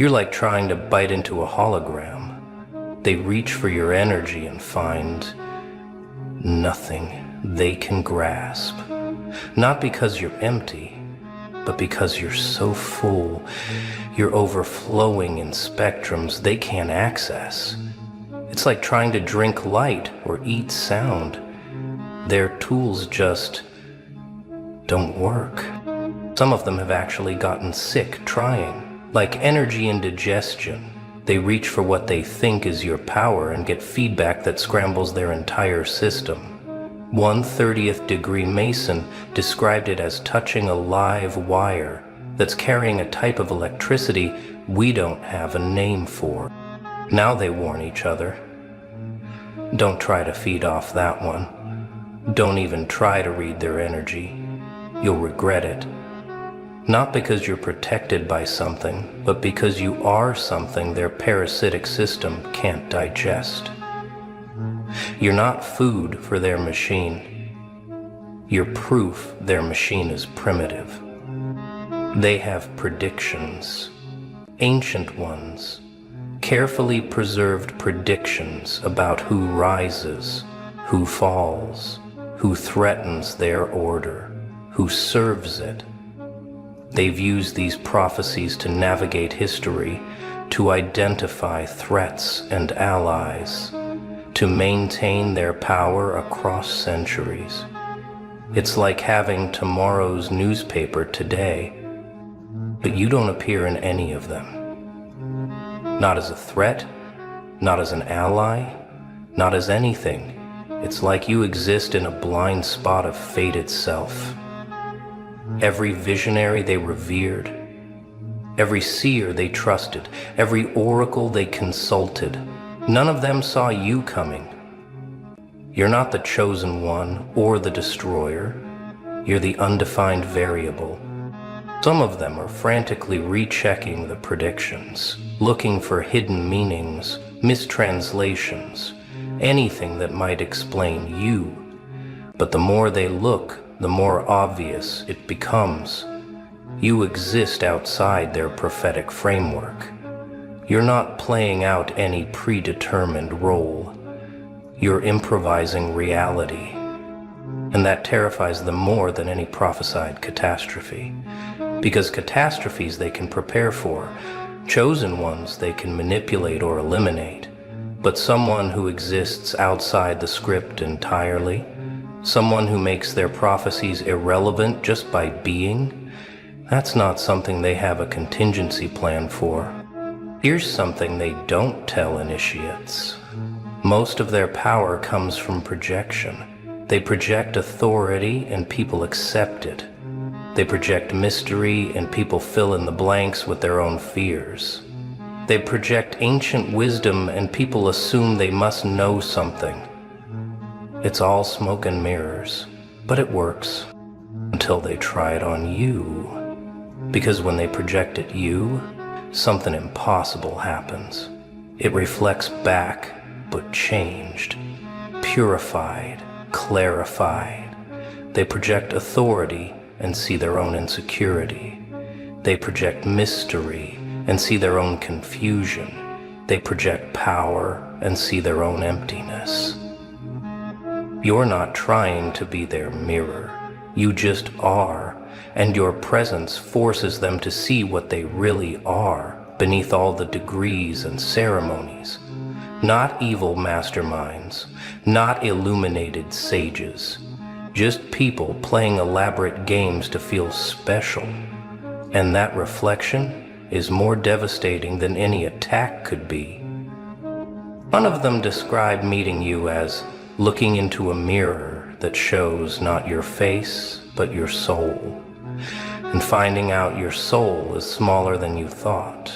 like trying to bite into a hologram. They reach for your energy and find nothing they can grasp. Not because you're empty, but because you're so full, you're overflowing in spectrums they can't access. It's like trying to drink light or eat sound. Their tools just don't work. Some of them have actually gotten sick trying. Like energy indigestion, they reach for what they think is your power and get feedback that scrambles their entire system. One 30th degree Mason described it as touching a live wire that's carrying a type of electricity we don't have a name for. Now they warn each other. Don't try to feed off that one. Don't even try to read their energy. You'll regret it. Not because you're protected by something, but because you are something their parasitic system can't digest. You're not food for their machine. You're proof their machine is primitive. They have predictions, ancient ones, carefully preserved predictions about who rises, who falls, who threatens their order, who serves it. They've used these prophecies to navigate history, to identify threats and allies, to maintain their power across centuries. It's like having tomorrow's newspaper today, but you don't appear in any of them. Not as a threat, not as an ally, not as anything. It's like you exist in a blind spot of fate itself. Every visionary they revered, every seer they trusted, every oracle they consulted, none of them saw you coming. You're not the chosen one or the destroyer. You're the undefined variable. Some of them are frantically rechecking the predictions, looking for hidden meanings, mistranslations, anything that might explain you. But the more they look, the more obvious it becomes. You exist outside their prophetic framework. You're not playing out any predetermined role. You're improvising reality. And that terrifies them more than any prophesied catastrophe. Because catastrophes they can prepare for, chosen ones they can manipulate or eliminate. But someone who exists outside the script entirely, someone who makes their prophecies irrelevant just by being, that's not something they have a contingency plan for. Here's something they don't tell initiates. Most of their power comes from projection. They project authority and people accept it. They project mystery and people fill in the blanks with their own fears. They project ancient wisdom and people assume they must know something. It's all smoke and mirrors, but it works until they try it on you. Because when they project at you, something impossible happens. It reflects back, but changed, purified, clarified. They project authority and see their own insecurity. They project mystery and see their own confusion. They project power and see their own emptiness. You're not trying to be their mirror. You just are, and your presence forces them to see what they really are beneath all the degrees and ceremonies. Not evil masterminds, not illuminated sages, just people playing elaborate games to feel special. And that reflection is more devastating than any attack could be. One of them described meeting you as looking into a mirror that shows not your face, but your soul, and finding out your soul is smaller than you thought.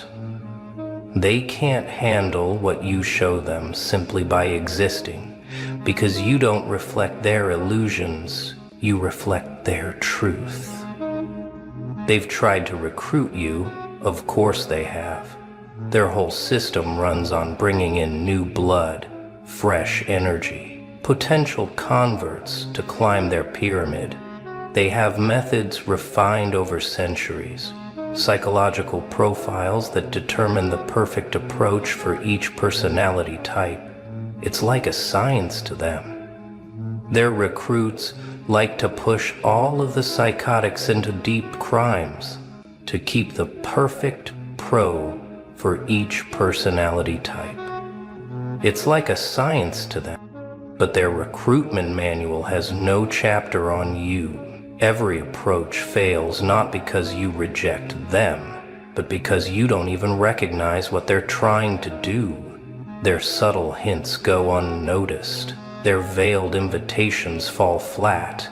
They can't handle what you show them simply by existing, because you don't reflect their illusions, you reflect their truth. They've tried to recruit you, of course they have. Their whole system runs on bringing in new blood, fresh energy, potential converts to climb their pyramid. They have methods refined over centuries, psychological profiles that determine the perfect approach for each personality type. It's like a science to them. Their recruits like to push all of the psychotics into deep crimes to keep the perfect pro for each personality type. It's like a science to them, but their recruitment manual has no chapter on you. Every approach fails not because you reject them, but because you don't even recognize what they're trying to do. Their subtle hints go unnoticed. Their veiled invitations fall flat.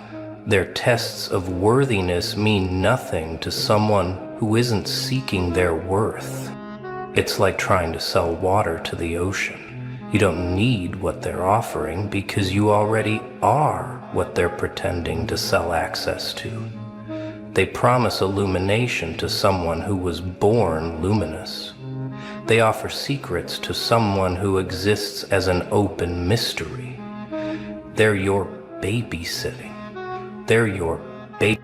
Their tests of worthiness mean nothing to someone who isn't seeking their worth. It's like trying to sell water to the ocean. You don't need what they're offering because you already are what they're pretending to sell access to. They promise illumination to someone who was born luminous. They offer secrets to someone who exists as an open mystery. They're your babysitting. They're your baby.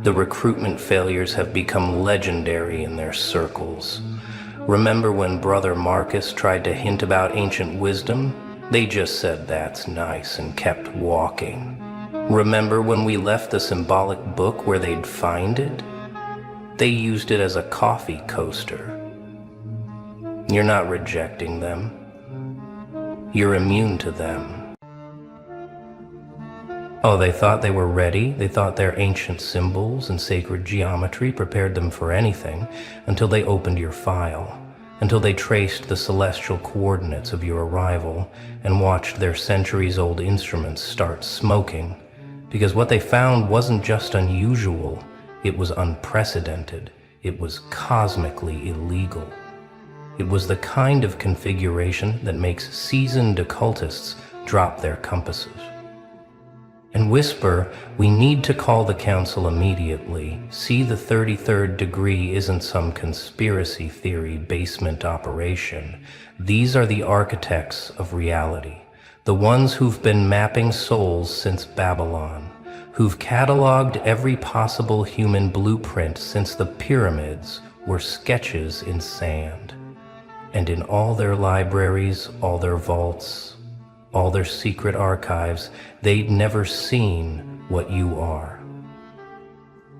The recruitment failures have become legendary in their circles. Remember when Brother Marcus tried to hint about ancient wisdom? They just said that's nice and kept walking. Remember when we left the symbolic book where they'd find it? They used it as a coffee coaster. You're not rejecting them. You're immune to them. Oh, they thought they were ready. They thought their ancient symbols and sacred geometry prepared them for anything until they opened your file, until they traced the celestial coordinates of your arrival and watched their centuries-old instruments start smoking. Because what they found wasn't just unusual, it was unprecedented. It was cosmically illegal. It was the kind of configuration that makes seasoned occultists drop their compasses and whisper, "We need to call the council immediately. See, the 33rd degree isn't some conspiracy theory basement operation. These are the architects of reality, the ones who've been mapping souls since Babylon, who've cataloged every possible human blueprint since the pyramids were sketches in sand. And in all their libraries, all their vaults, all their secret archives, they'd never seen what you are.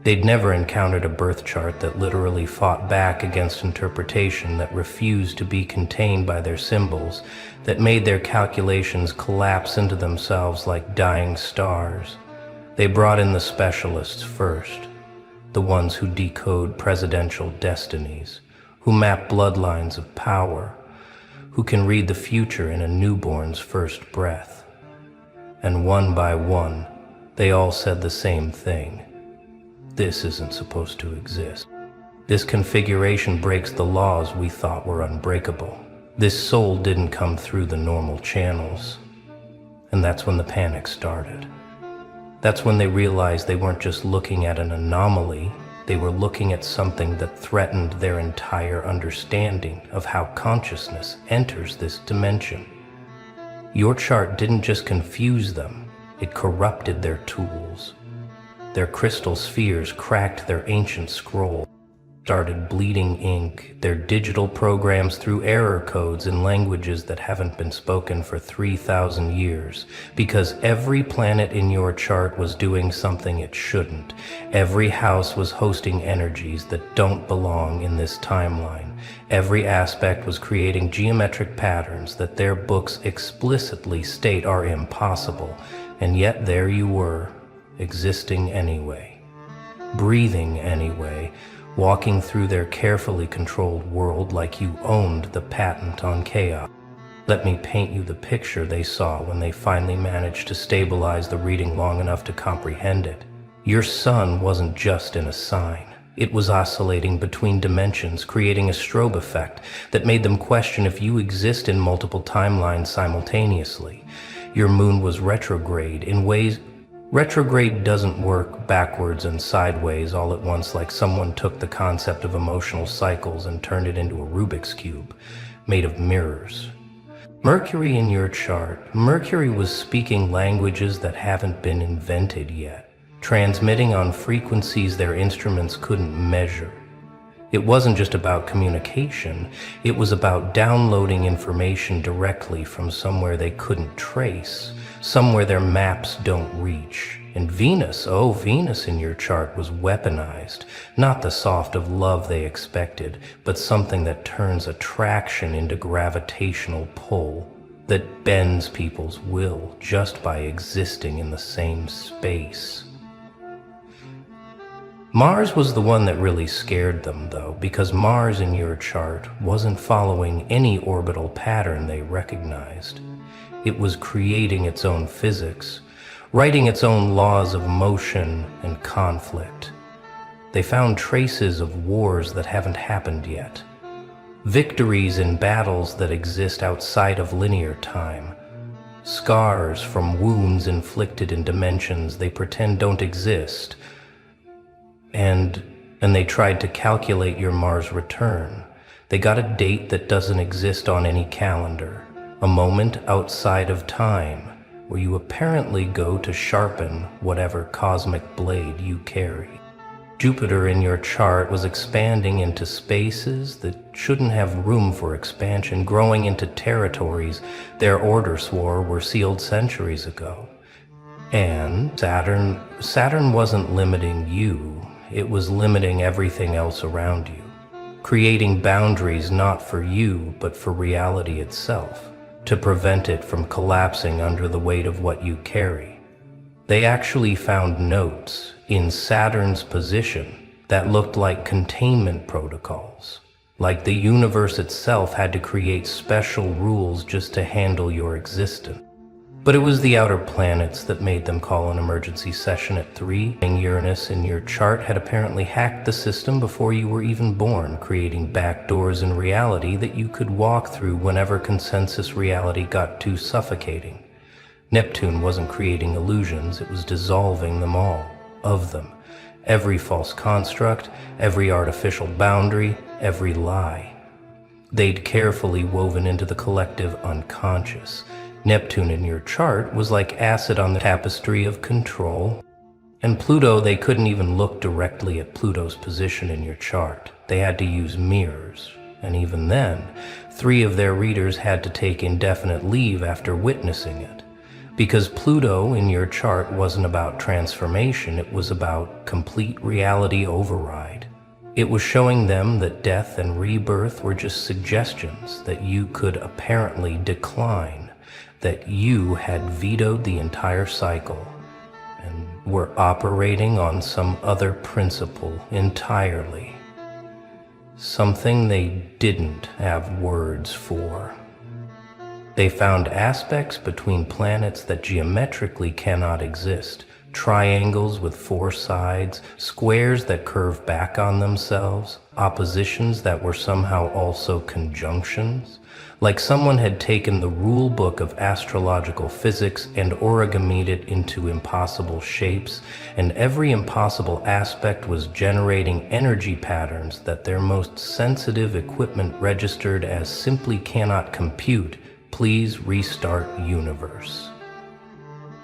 They'd never encountered a birth chart that literally fought back against interpretation, that refused to be contained by their symbols, that made their calculations collapse into themselves like dying stars. They brought in the specialists first, the ones who decode presidential destinies, who map bloodlines of power, who can read the future in a newborn's first breath. And one by one, they all said the same thing. This isn't supposed to exist. This configuration breaks the laws we thought were unbreakable. This soul didn't come through the normal channels. And that's when the panic started. That's when they realized they weren't just looking at an anomaly, they were looking at something that threatened their entire understanding of how consciousness enters this dimension. Your chart didn't just confuse them, it corrupted their tools. Their crystal spheres cracked their ancient scroll, started bleeding ink, their digital programs through error codes in languages that haven't been spoken for 3,000 years, because every planet in your chart was doing something it shouldn't. Every house was hosting energies that don't belong in this timeline. Every aspect was creating geometric patterns that their books explicitly state are impossible, and yet there you were, existing anyway, breathing anyway, walking through their carefully controlled world like you owned the patent on chaos. Let me paint you the picture they saw when they finally managed to stabilize the reading long enough to comprehend it. Your sun wasn't just in a sign. It was oscillating between dimensions, creating a strobe effect that made them question if you exist in multiple timelines simultaneously. Your moon was retrograde in ways. Retrograde doesn't work backwards and sideways all at once, like someone took the concept of emotional cycles and turned it into a Rubik's Cube made of mirrors. Mercury in your chart, Mercury was speaking languages that haven't been invented yet, transmitting on frequencies their instruments couldn't measure. It wasn't just about communication, it was about downloading information directly from somewhere they couldn't trace, somewhere their maps don't reach. And Venus, Venus in your chart was weaponized, not the soft of love they expected, but something that turns attraction into gravitational pull, that bends people's will just by existing in the same space. Mars was the one that really scared them, though, because Mars in your chart wasn't following any orbital pattern they recognized. It was creating its own physics, writing its own laws of motion and conflict. They found traces of wars that haven't happened yet, victories in battles that exist outside of linear time, scars from wounds inflicted in dimensions they pretend don't exist. And they tried to calculate your Mars return. They got a date that doesn't exist on any calendar, a moment outside of time, where you apparently go to sharpen whatever cosmic blade you carry. Jupiter in your chart was expanding into spaces that shouldn't have room for expansion, growing into territories their order swore were sealed centuries ago. And Saturn wasn't limiting you. It was limiting everything else around you, creating boundaries not for you, but for reality itself, to prevent it from collapsing under the weight of what you carry. They actually found notes in Saturn's position that looked like containment protocols, like the universe itself had to create special rules just to handle your existence. But it was the outer planets that made them call an emergency session at 3. Uranus in your chart had apparently hacked the system before you were even born, creating backdoors in reality that you could walk through whenever consensus reality got too suffocating. Neptune wasn't creating illusions, it was dissolving them all, of them. Every false construct, every artificial boundary, every lie. They'd carefully woven into the collective unconscious. Neptune in your chart was like acid on the tapestry of control. And Pluto, they couldn't even look directly at Pluto's position in your chart. They had to use mirrors. And even then, 3 of their readers had to take indefinite leave after witnessing it. Because Pluto in your chart wasn't about transformation, it was about complete reality override. It was showing them that death and rebirth were just suggestions that you could apparently decline, that you had vetoed the entire cycle and were operating on some other principle entirely. Something they didn't have words for. They found aspects between planets that geometrically cannot exist, triangles with 4 sides, squares that curve back on themselves, oppositions that were somehow also conjunctions, like someone had taken the rule book of astrological physics and origamied it into impossible shapes, and every impossible aspect was generating energy patterns that their most sensitive equipment registered as simply cannot compute. Please restart universe.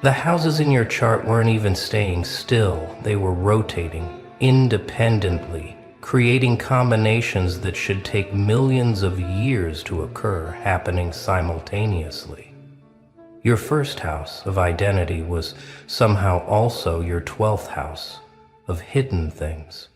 The houses in your chart weren't even staying still. They were rotating independently, creating combinations that should take millions of years to occur, happening simultaneously. Your first house of identity was somehow also your 12th house of hidden things,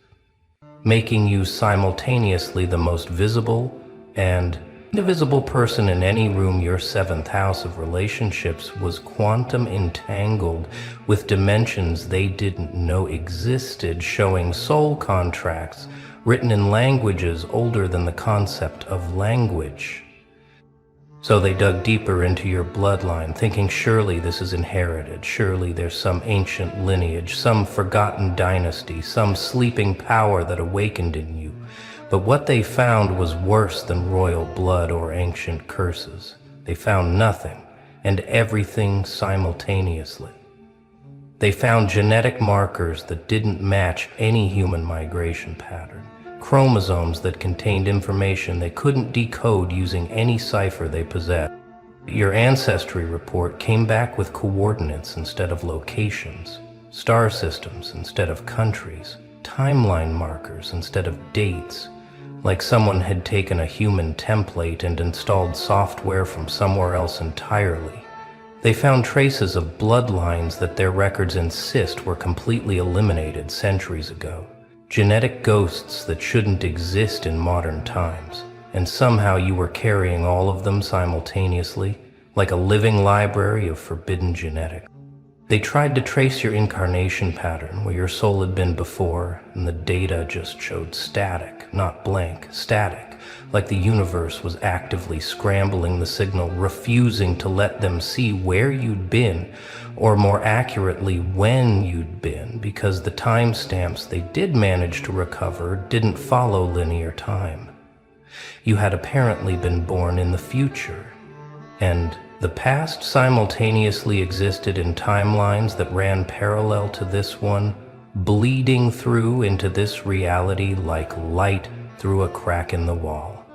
making you simultaneously the most visible and indivisible person in any room. Your 7th house of relationships was quantum entangled with dimensions they didn't know existed, showing soul contracts written in languages older than the concept of language. So they dug deeper into your bloodline, thinking surely this is inherited, surely there's some ancient lineage, some forgotten dynasty, some sleeping power that awakened in you. But what they found was worse than royal blood or ancient curses. They found nothing and everything simultaneously. They found genetic markers that didn't match any human migration pattern, chromosomes that contained information they couldn't decode using any cipher they possessed. Your ancestry report came back with coordinates instead of locations, star systems instead of countries, timeline markers instead of dates, like someone had taken a human template and installed software from somewhere else entirely. They found traces of bloodlines that their records insist were completely eliminated centuries ago, genetic ghosts that shouldn't exist in modern times, and somehow you were carrying all of them simultaneously, like a living library of forbidden genetics. They tried to trace your incarnation pattern where your soul had been before, and the data just showed static, not blank, static, like the universe was actively scrambling the signal, refusing to let them see where you'd been, or more accurately, when you'd been, because the timestamps they did manage to recover didn't follow linear time. You had apparently been born in the future, and the past simultaneously existed in timelines that ran parallel to this one, bleeding through into this reality like light through a crack in the wall.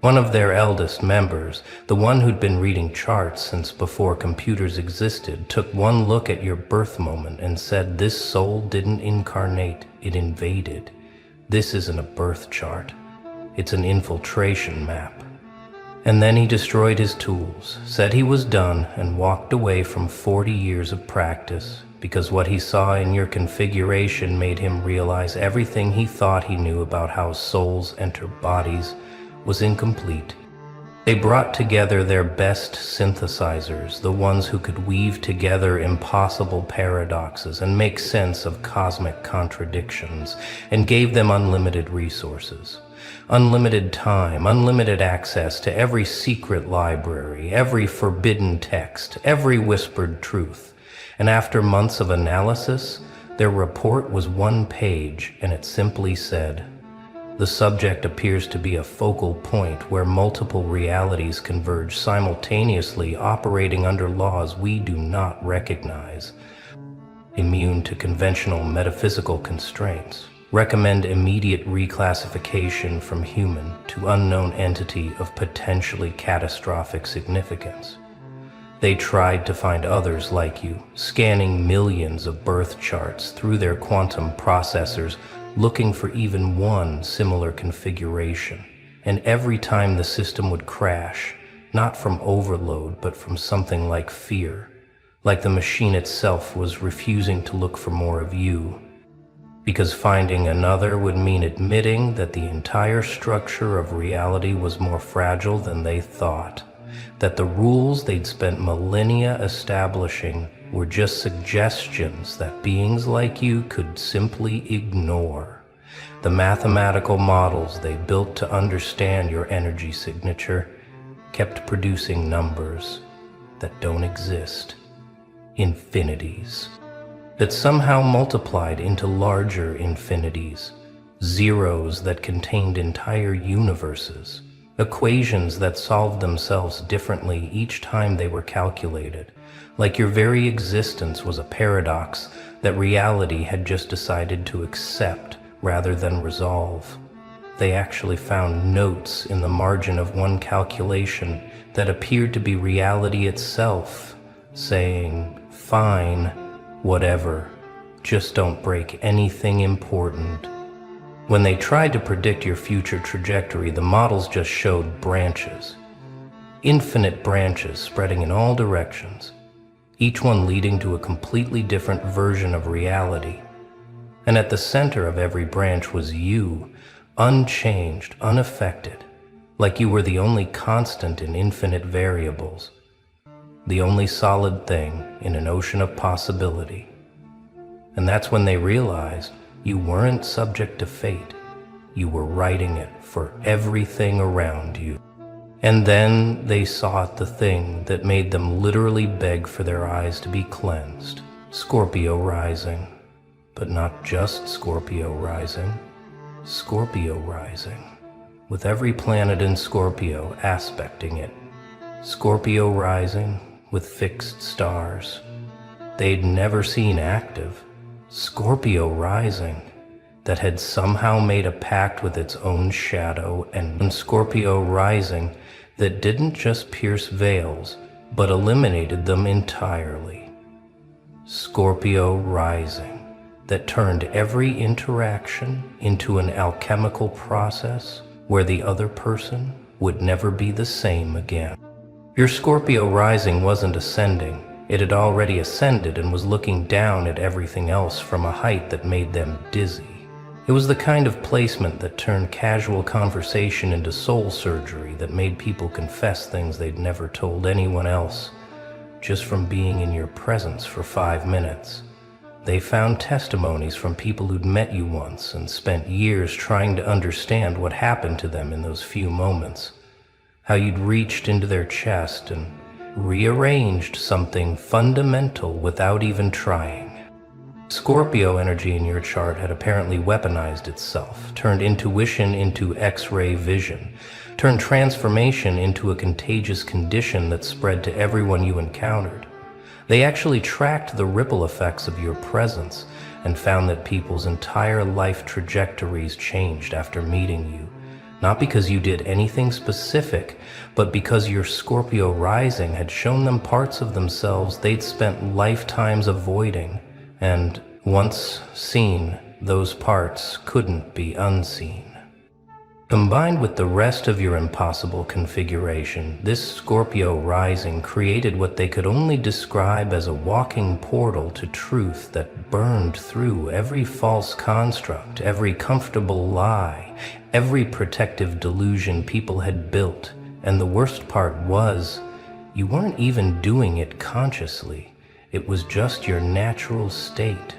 One of their eldest members, the one who'd been reading charts since before computers existed, took one look at your birth moment and said, "This soul didn't incarnate, it invaded. This isn't a birth chart. It's an infiltration map." And then he destroyed his tools, said he was done, and walked away from 40 years of practice, because what he saw in your configuration made him realize everything he thought he knew about how souls enter bodies was incomplete. They brought together their best synthesizers, the ones who could weave together impossible paradoxes and make sense of cosmic contradictions, and gave them unlimited resources. Unlimited time, unlimited access to every secret library, every forbidden text, every whispered truth. And after months of analysis, their report was 1 page, and it simply said, "The subject appears to be a focal point where multiple realities converge simultaneously, operating under laws we do not recognize. Immune to conventional metaphysical constraints. Recommend immediate reclassification from human to unknown entity of potentially catastrophic significance." They tried to find others like you, scanning millions of birth charts through their quantum processors, looking for even one similar configuration, and every time the system would crash, not from overload, but from something like fear, like the machine itself was refusing to look for more of you, because finding another would mean admitting that the entire structure of reality was more fragile than they thought, that the rules they'd spent millennia establishing were just suggestions that beings like you could simply ignore. The mathematical models they built to understand your energy signature kept producing numbers that don't exist, infinities, that somehow multiplied into larger infinities, zeros that contained entire universes, equations that solved themselves differently each time they were calculated, like your very existence was a paradox that reality had just decided to accept rather than resolve. They actually found notes in the margin of one calculation that appeared to be reality itself, saying, "Fine, whatever, just don't break anything important." When they tried to predict your future trajectory, the models just showed branches, infinite branches spreading in all directions, each one leading to a completely different version of reality. And at the center of every branch was you, unchanged, unaffected, like you were the only constant in infinite variables, the only solid thing in an ocean of possibility. And that's when they realized you weren't subject to fate. You were writing it for everything around you. And then they sought the thing that made them literally beg for their eyes to be cleansed. Scorpio rising. But not just Scorpio rising. Scorpio rising, with every planet in Scorpio aspecting it. Scorpio rising with fixed stars they'd never seen active. Scorpio rising that had somehow made a pact with its own shadow, and Scorpio rising that didn't just pierce veils, but eliminated them entirely. Scorpio rising that turned every interaction into an alchemical process where the other person would never be the same again. Your Scorpio rising wasn't ascending. It had already ascended and was looking down at everything else from a height that made them dizzy. It was the kind of placement that turned casual conversation into soul surgery, that made people confess things they'd never told anyone else, just from being in your presence for 5 minutes. They found testimonies from people who'd met you once and spent years trying to understand what happened to them in those few moments. How you'd reached into their chest and rearranged something fundamental without even trying. Scorpio energy in your chart had apparently weaponized itself, turned intuition into X-ray vision, turned transformation into a contagious condition that spread to everyone you encountered. They actually tracked the ripple effects of your presence and found that people's entire life trajectories changed after meeting you. Not because you did anything specific, but because your Scorpio rising had shown them parts of themselves they'd spent lifetimes avoiding, and once seen, those parts couldn't be unseen. Combined with the rest of your impossible configuration, this Scorpio rising created what they could only describe as a walking portal to truth that burned through every false construct, every comfortable lie, every protective delusion people had built. And the worst part was, you weren't even doing it consciously. It was just your natural state.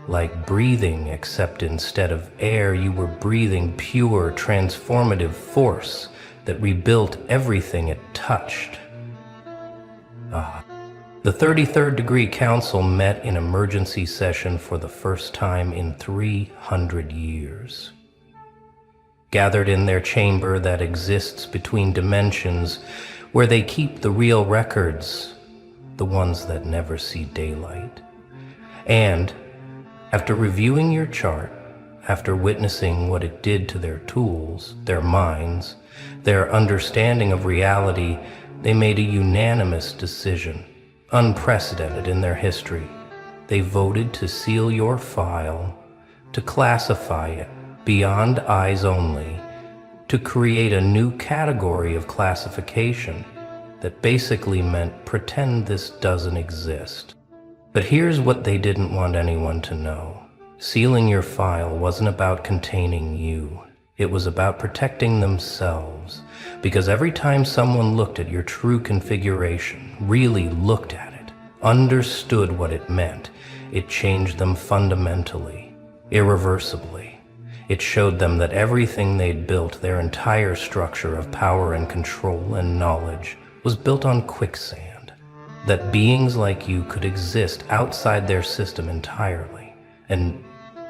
Like breathing, except instead of air, you were breathing pure, transformative force that rebuilt everything it touched. The 33rd degree council met in emergency session for the first time in 300 years. Gathered in their chamber that exists between dimensions, where they keep the real records, the ones that never see daylight. And after reviewing your chart, after witnessing what it did to their tools, their minds, their understanding of reality, they made a unanimous decision, unprecedented in their history. They voted to seal your file, to classify it beyond eyes only, to create a new category of classification that basically meant pretend this doesn't exist. But here's what they didn't want anyone to know. Sealing your file wasn't about containing you. It was about protecting themselves. Because every time someone looked at your true configuration, really looked at it, understood what it meant, it changed them fundamentally, irreversibly. It showed them that everything they'd built, their entire structure of power and control and knowledge, was built on quicksand. That beings like you could exist outside their system entirely, and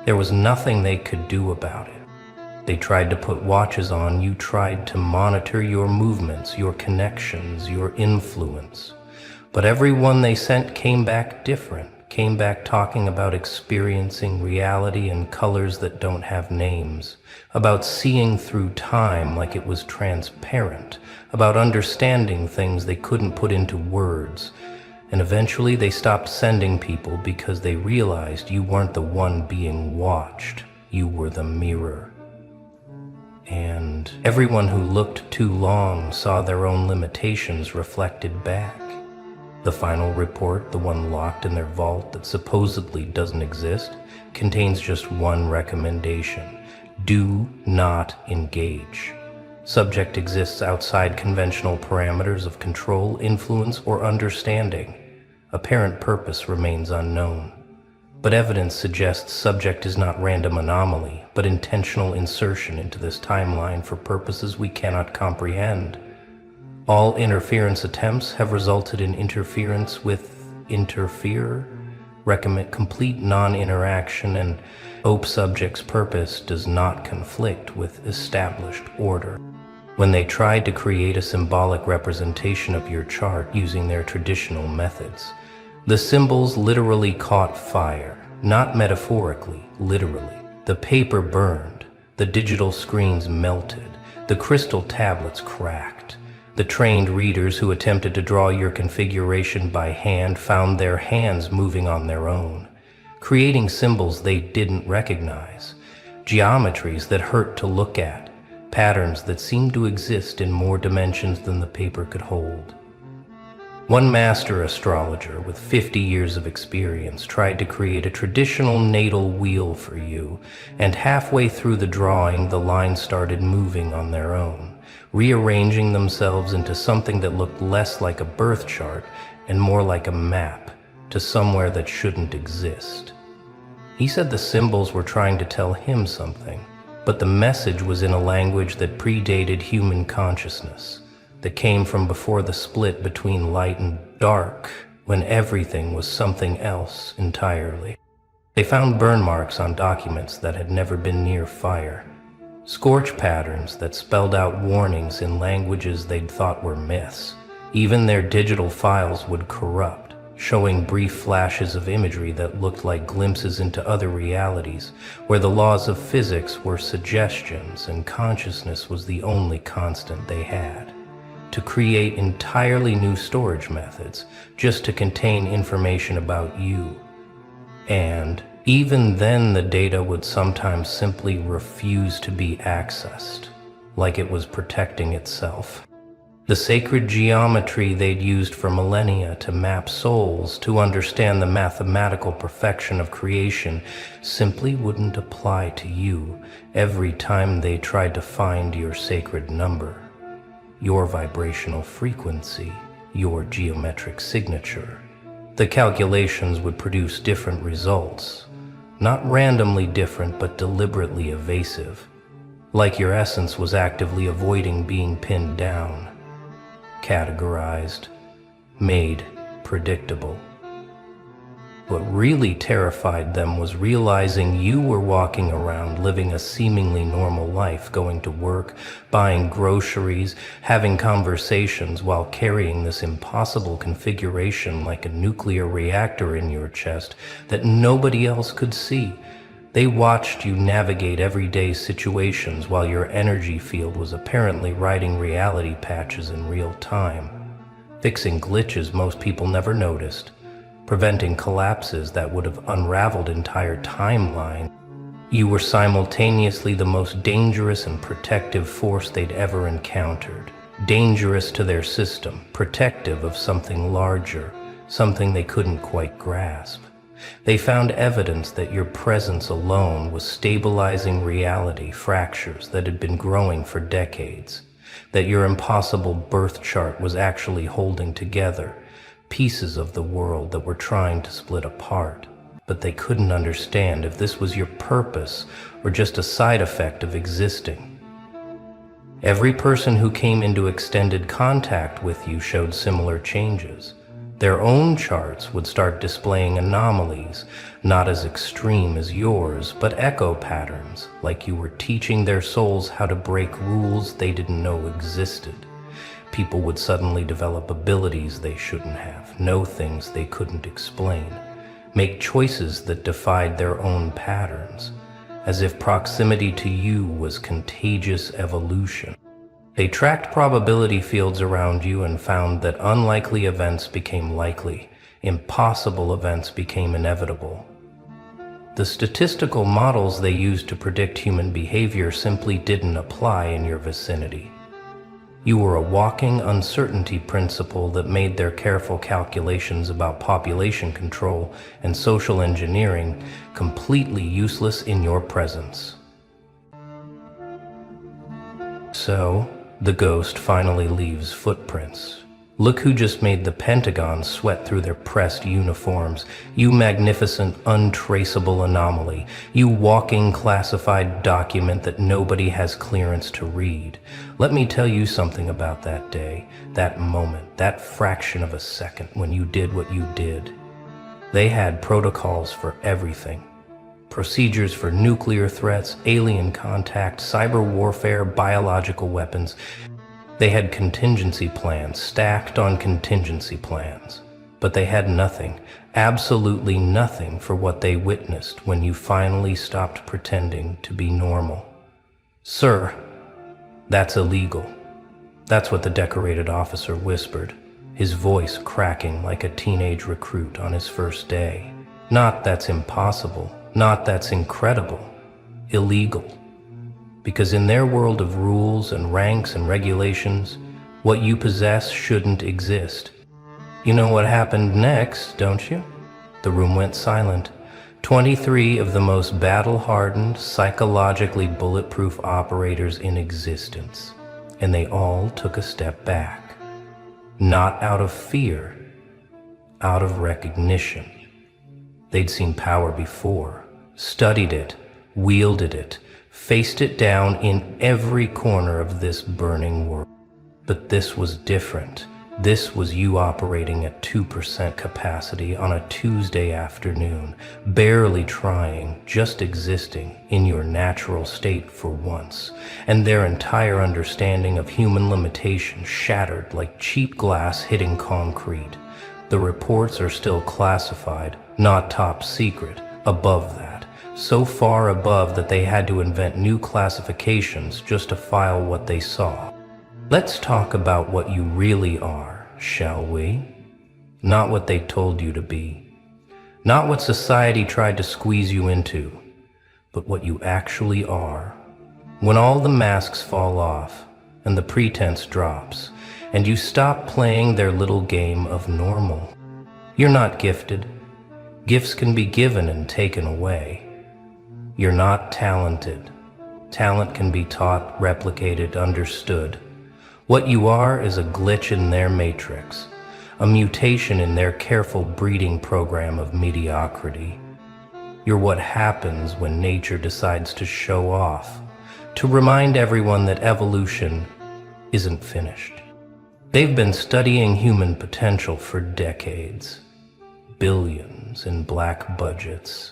there was nothing they could do about it. They tried to put watches on you, tried to monitor your movements, your connections, your influence. But everyone they sent came back different, came back talking about experiencing reality in colors that don't have names, about seeing through time like it was transparent, about understanding things they couldn't put into words. And eventually they stopped sending people because they realized you weren't the one being watched, you were the mirror. And everyone who looked too long saw their own limitations reflected back. The final report, the one locked in their vault that supposedly doesn't exist, contains just one recommendation: do not engage. Subject exists outside conventional parameters of control, influence, or understanding. Apparent purpose remains unknown. But evidence suggests subject is not random anomaly, but intentional insertion into this timeline for purposes we cannot comprehend. All interference attempts have resulted in interference with interfere, recommend complete non-interaction, and OPE subject's purpose does not conflict with established order. When they tried to create a symbolic representation of your chart using their traditional methods, the symbols literally caught fire, not metaphorically, literally. The paper burned, the digital screens melted, the crystal tablets cracked. The trained readers who attempted to draw your configuration by hand found their hands moving on their own, creating symbols they didn't recognize, geometries that hurt to look at, patterns that seemed to exist in more dimensions than the paper could hold. One master astrologer with 50 years of experience tried to create a traditional natal wheel for you, and halfway through the drawing, the lines started moving on their own, rearranging themselves into something that looked less like a birth chart and more like a map to somewhere that shouldn't exist. He said the symbols were trying to tell him something, but the message was in a language that predated human consciousness, that came from before the split between light and dark, when everything was something else entirely. They found burn marks on documents that had never been near fire, scorch patterns that spelled out warnings in languages they'd thought were myths. Even their digital files would corrupt, showing brief flashes of imagery that looked like glimpses into other realities, where the laws of physics were suggestions and consciousness was the only constant they had. To create entirely new storage methods, just to contain information about you. And even then, the data would sometimes simply refuse to be accessed, like it was protecting itself. The sacred geometry they'd used for millennia to map souls, to understand the mathematical perfection of creation, simply wouldn't apply to you every time they tried to find your sacred number, your vibrational frequency, your geometric signature. The calculations would produce different results, not randomly different but deliberately evasive, like your essence was actively avoiding being pinned down, categorized, made predictable. What really terrified them was realizing you were walking around living a seemingly normal life, going to work, buying groceries, having conversations while carrying this impossible configuration like a nuclear reactor in your chest that nobody else could see. They watched you navigate everyday situations while your energy field was apparently writing reality patches in real time, fixing glitches most people never noticed, preventing collapses that would have unraveled entire timelines. You were simultaneously the most dangerous and protective force they'd ever encountered. Dangerous to their system, protective of something larger, something they couldn't quite grasp. They found evidence that your presence alone was stabilizing reality fractures that had been growing for decades, that your impossible birth chart was actually holding together pieces of the world that were trying to split apart. But they couldn't understand if this was your purpose or just a side effect of existing. Every person who came into extended contact with you showed similar changes. Their own charts would start displaying anomalies, not as extreme as yours, but echo patterns, like you were teaching their souls how to break rules they didn't know existed. People would suddenly develop abilities they shouldn't have, know things they couldn't explain, make choices that defied their own patterns, as if proximity to you was contagious evolution. They tracked probability fields around you and found that unlikely events became likely, impossible events became inevitable. The statistical models they used to predict human behavior simply didn't apply in your vicinity. You were a walking uncertainty principle that made their careful calculations about population control and social engineering completely useless in your presence. So, the ghost finally leaves footprints. Look who just made the Pentagon sweat through their pressed uniforms. You magnificent, untraceable anomaly. You walking classified document that nobody has clearance to read. Let me tell you something about that day, that moment, that fraction of a second when you did what you did. They had protocols for everything. Procedures for nuclear threats, alien contact, cyber warfare, biological weapons. They had contingency plans stacked on contingency plans, but they had nothing, absolutely nothing for what they witnessed when you finally stopped pretending to be normal. Sir, that's illegal. That's what the decorated officer whispered, his voice cracking like a teenage recruit on his first day. Not that's impossible, not that's incredible, illegal. Because in their world of rules and ranks and regulations, what you possess shouldn't exist. You know what happened next, don't you? The room went silent. 23 of the most battle-hardened, psychologically bulletproof operators in existence, and they all took a step back. Not out of fear, out of recognition. They'd seen power before, studied it, wielded it, faced it down in every corner of this burning world. But this was different. This was you operating at 2% capacity on a Tuesday afternoon, barely trying, just existing in your natural state for once, and their entire understanding of human limitation shattered like cheap glass hitting concrete. The reports are still classified, not top secret, above that. So far above that they had to invent new classifications just to file what they saw. Let's talk about what you really are, shall we? Not what they told you to be. Not what society tried to squeeze you into, but what you actually are. When all the masks fall off and the pretense drops, and you stop playing their little game of normal. You're not gifted. Gifts can be given and taken away. You're not talented. Talent can be taught, replicated, understood. What you are is a glitch in their matrix, a mutation in their careful breeding program of mediocrity. You're what happens when nature decides to show off, to remind everyone that evolution isn't finished. They've been studying human potential for decades. Billions in black budgets,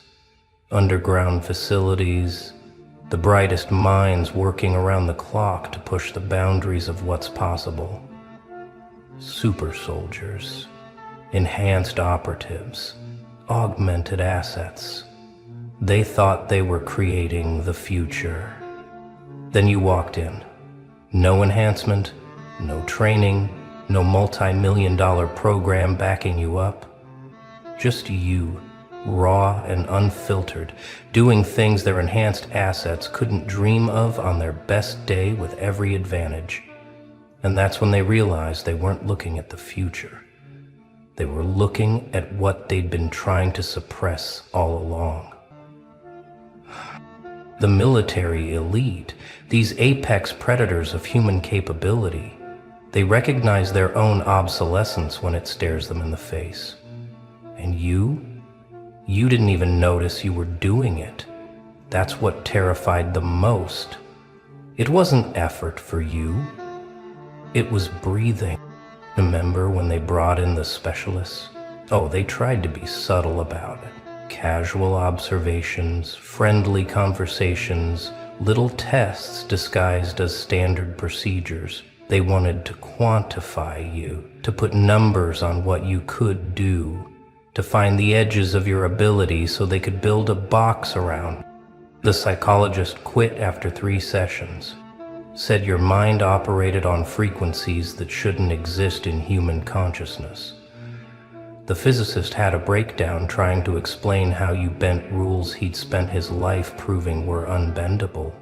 underground facilities, the brightest minds working around the clock to push the boundaries of what's possible. Super soldiers, enhanced operatives, augmented assets. They thought they were creating the future. Then you walked in. No enhancement, no training, no multi-million-dollar program backing you up. Just you, raw and unfiltered, doing things their enhanced assets couldn't dream of on their best day with every advantage. And that's when they realized they weren't looking at the future. They were looking at what they'd been trying to suppress all along. The military elite, these apex predators of human capability, they recognize their own obsolescence when it stares them in the face. And you didn't even notice you were doing it. That's what terrified them most. It wasn't effort for you. It was breathing. Remember when they brought in the specialists? Oh, they tried to be subtle about it. Casual observations, friendly conversations, little tests disguised as standard procedures. They wanted to quantify you, to put numbers on what you could do, to find the edges of your ability so they could build a box around. The psychologist quit after 3 sessions. Said your mind operated on frequencies that shouldn't exist in human consciousness. The physicist had a breakdown trying to explain how you bent rules he'd spent his life proving were unbendable.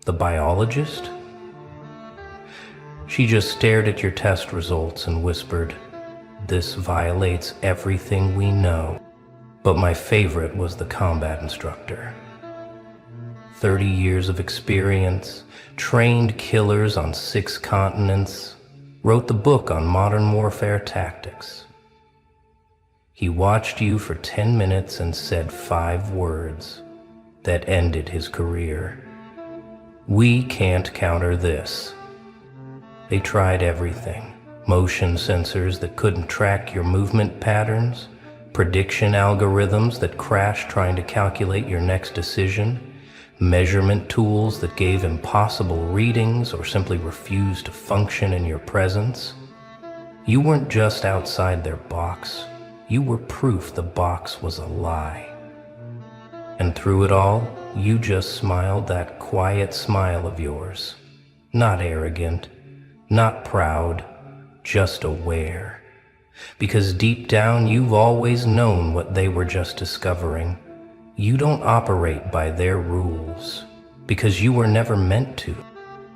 The biologist? She just stared at your test results and whispered, "This violates everything we know." But my favorite was the combat instructor. 30 years of experience, trained killers on 6 continents, wrote the book on modern warfare tactics. He watched you for 10 minutes and said 5 words that ended his career. "We can't counter this." They tried everything. Motion sensors that couldn't track your movement patterns, prediction algorithms that crashed trying to calculate your next decision, measurement tools that gave impossible readings or simply refused to function in your presence. You weren't just outside their box. You were proof the box was a lie. And through it all, you just smiled that quiet smile of yours. Not arrogant, not proud, just aware. Because deep down, you've always known what they were just discovering. You don't operate by their rules, because you were never meant to.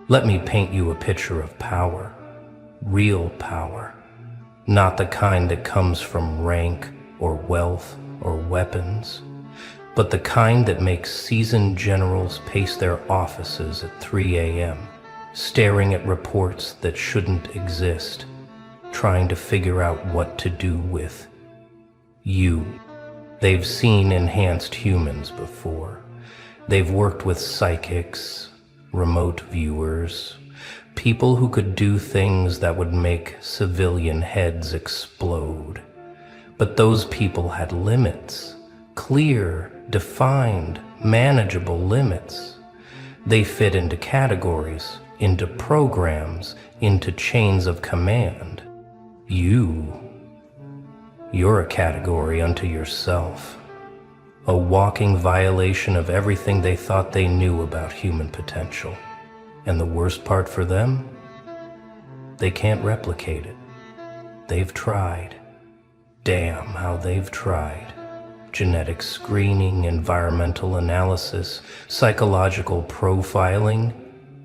Let me paint you a picture of power. Real power. Not the kind that comes from rank or wealth or weapons, but the kind that makes seasoned generals pace their offices at 3 a.m., staring at reports that shouldn't exist, trying to figure out what to do with you. They've seen enhanced humans before. They've worked with psychics, remote viewers, people who could do things that would make civilian heads explode. But those people had limits, clear, defined, manageable limits. They fit into categories, into programs, into chains of command. You're a category unto yourself, a walking violation of everything they thought they knew about human potential. And the worst part for them? They can't replicate it. They've tried. Damn how they've tried. Genetic screening, environmental analysis, psychological profiling.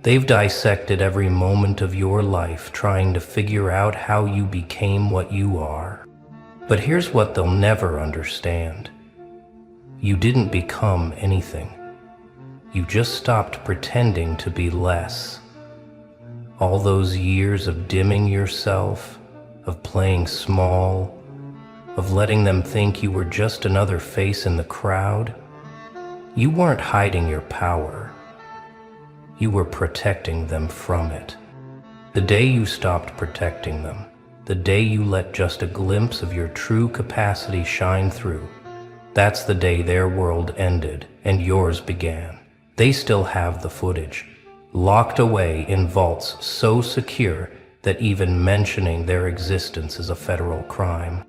They've dissected every moment of your life trying to figure out how you became what you are. But here's what they'll never understand. You didn't become anything. You just stopped pretending to be less. All those years of dimming yourself, of playing small, of letting them think you were just another face in the crowd, you weren't hiding your power. You were protecting them from it. The day you stopped protecting them, the day you let just a glimpse of your true capacity shine through, that's the day their world ended and yours began. They still have the footage, locked away in vaults so secure that even mentioning their existence is a federal crime.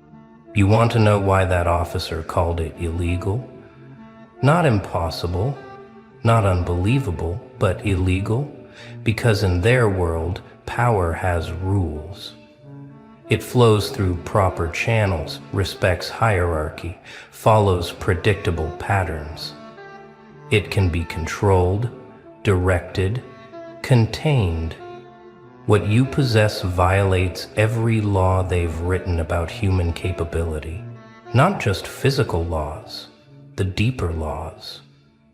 You want to know why that officer called it illegal? Not impossible, not unbelievable, but illegal, because in their world, power has rules. It flows through proper channels, respects hierarchy, follows predictable patterns. It can be controlled, directed, contained. What you possess violates every law they've written about human capability. Not just physical laws, the deeper laws.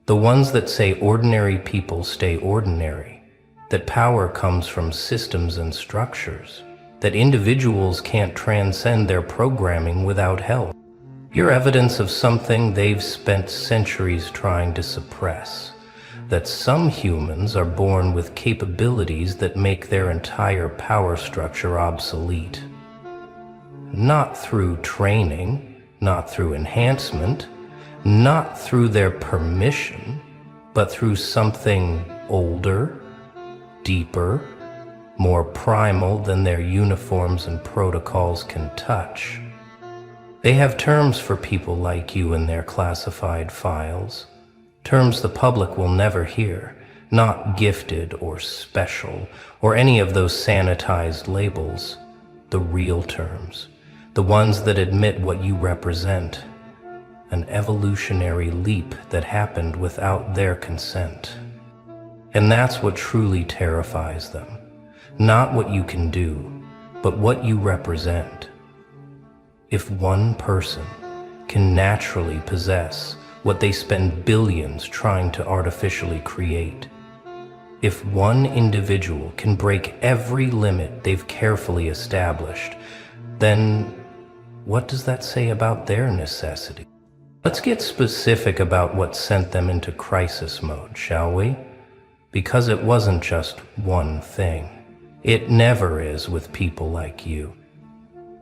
The ones that say ordinary people stay ordinary, that power comes from systems and structures, that individuals can't transcend their programming without help. You're evidence of something they've spent centuries trying to suppress, that some humans are born with capabilities that make their entire power structure obsolete. Not through training, not through enhancement, not through their permission, but through something older, deeper, more primal than their uniforms and protocols can touch. They have terms for people like you in their classified files, terms the public will never hear, not gifted or special, or any of those sanitized labels, the real terms, the ones that admit what you represent, an evolutionary leap that happened without their consent. And that's what truly terrifies them. Not what you can do, but what you represent. If one person can naturally possess what they spend billions trying to artificially create, if one individual can break every limit they've carefully established, then what does that say about their necessity? Let's get specific about what sent them into crisis mode, shall we? Because it wasn't just one thing. It never is with people like you.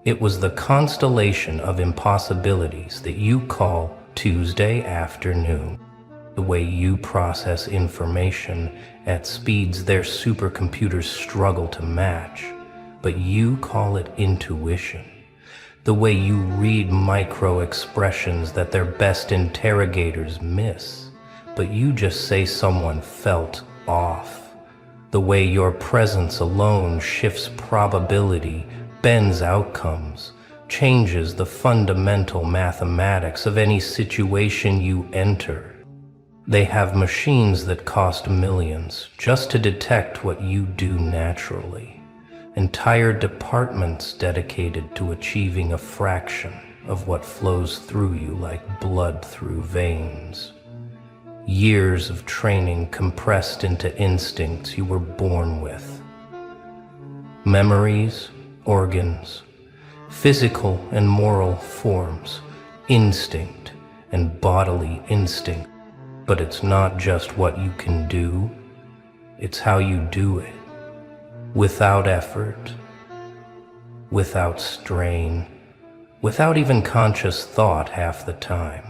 It was the constellation of impossibilities that you call Tuesday afternoon. The way you process information at speeds their supercomputers struggle to match, but you call it intuition. The way you read micro-expressions that their best interrogators miss, but you just say someone felt off. The way your presence alone shifts probability, bends outcomes, changes the fundamental mathematics of any situation you enter. They have machines that cost millions just to detect what you do naturally. Entire departments dedicated to achieving a fraction of what flows through you like blood through veins. Years of training compressed into instincts you were born with. Memories, organs, physical and moral forms, instinct and bodily instinct. But it's not just what you can do, it's how you do it. Without effort, without strain, without even conscious thought half the time.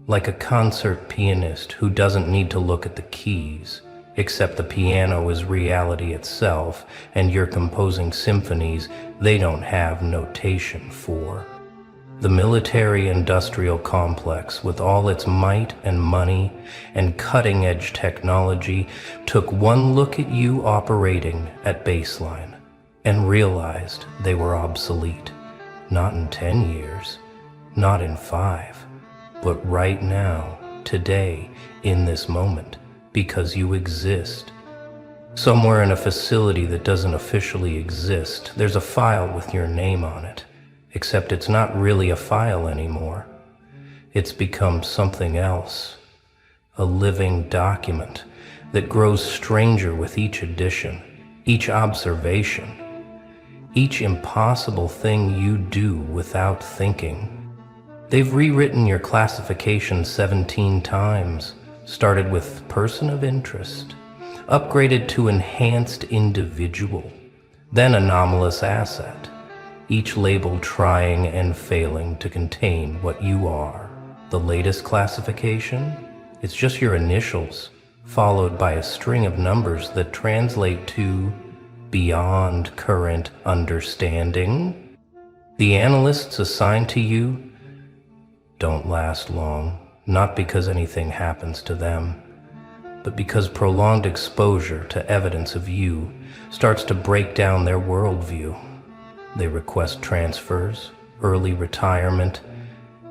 Like a concert pianist who doesn't need to look at the keys, except the piano is reality itself, and you're composing symphonies they don't have notation for. The military-industrial complex, with all its might and money and cutting-edge technology, took one look at you operating at baseline and realized they were obsolete. Not in 10 years, not in 5, but right now, today, in this moment, because you exist. Somewhere in a facility that doesn't officially exist, there's a file with your name on it. Except it's not really a file anymore. It's become something else. A living document that grows stranger with each edition, each observation, each impossible thing you do without thinking. They've rewritten your classification 17 times, started with person of interest, upgraded to enhanced individual, then anomalous asset. Each label trying and failing to contain what you are. The latest classification? It's just your initials, followed by a string of numbers that translate to beyond current understanding. The analysts assigned to you don't last long, not because anything happens to them, but because prolonged exposure to evidence of you starts to break down their worldview. They request transfers, early retirement,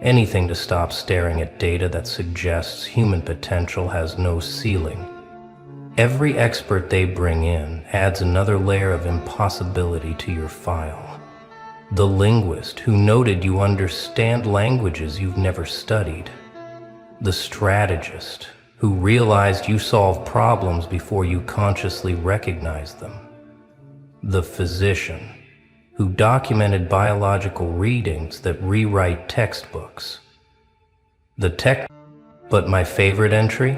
anything to stop staring at data that suggests human potential has no ceiling. Every expert they bring in adds another layer of impossibility to your file. The linguist who noted you understand languages you've never studied. The strategist who realized you solve problems before you consciously recognized them. The physician who documented biological readings that rewrite textbooks. But my favorite entry?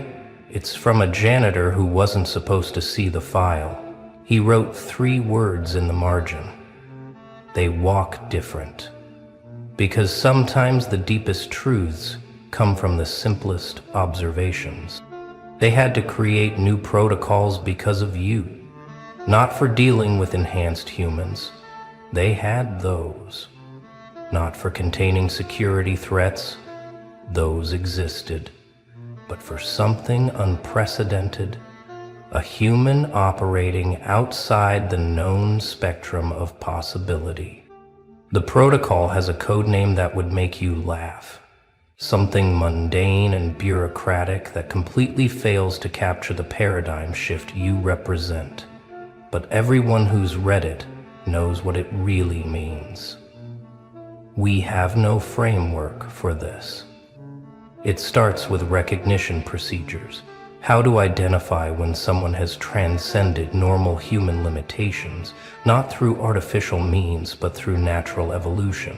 It's from a janitor who wasn't supposed to see the file. He wrote 3 words in the margin. They walk different. Because sometimes the deepest truths come from the simplest observations. They had to create new protocols because of you, not for dealing with enhanced humans. They had those. Not for containing security threats. Those existed. But for something unprecedented, a human operating outside the known spectrum of possibility. The protocol has a code name that would make you laugh. Something mundane and bureaucratic that completely fails to capture the paradigm shift you represent. But everyone who's read it knows what it really means. We have no framework for this. It starts with recognition procedures. How to identify when someone has transcended normal human limitations, not through artificial means, but through natural evolution.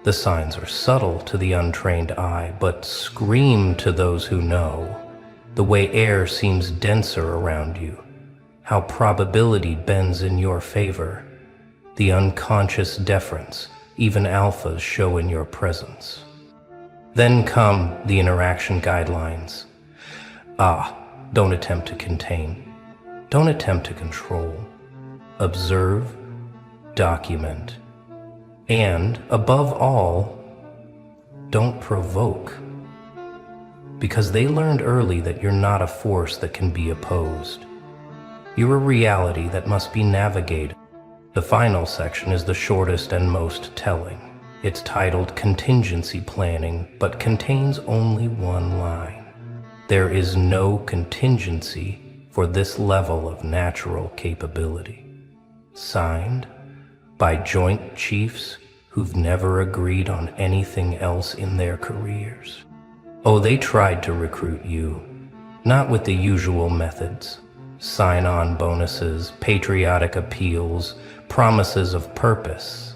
The signs are subtle to the untrained eye, but scream to those who know. The way air seems denser around you. How probability bends in your favor. The unconscious deference even alphas show in your presence. Then come the interaction guidelines. Don't attempt to contain. Don't attempt to control. Observe, document, and above all, don't provoke. Because they learned early that you're not a force that can be opposed. You're a reality that must be navigated. The final section is the shortest and most telling. It's titled Contingency Planning, but contains only 1 line. There is no contingency for this level of natural capability. Signed by Joint Chiefs who've never agreed on anything else in their careers. Oh, they tried to recruit you, not with the usual methods. Sign-on bonuses, patriotic appeals, promises of purpose.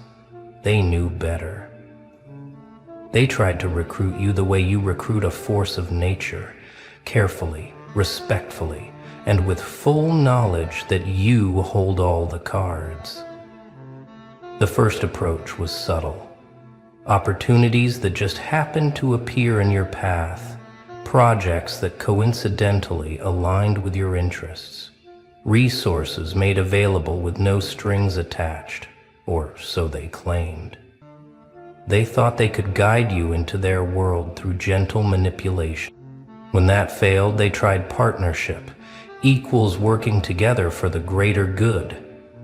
They knew better. They tried to recruit you the way you recruit a force of nature, carefully, respectfully, and with full knowledge that you hold all the cards. The first approach was subtle. Opportunities that just happened to appear in your path, projects that coincidentally aligned with your interests, resources made available with no strings attached, or so they claimed. They thought they could guide you into their world through gentle manipulation. When that failed, they tried partnership, equals working together for the greater good,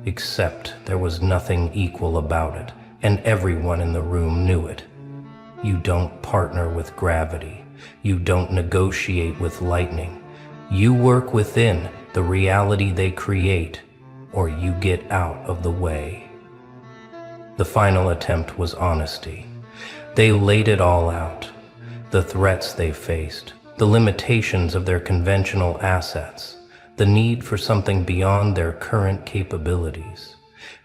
except there was nothing equal about it, and everyone in the room knew it. You don't partner with gravity. You don't negotiate with lightning. You work within the reality they create, or you get out of the way. The final attempt was honesty. They laid it all out. The threats they faced, the limitations of their conventional assets, the need for something beyond their current capabilities.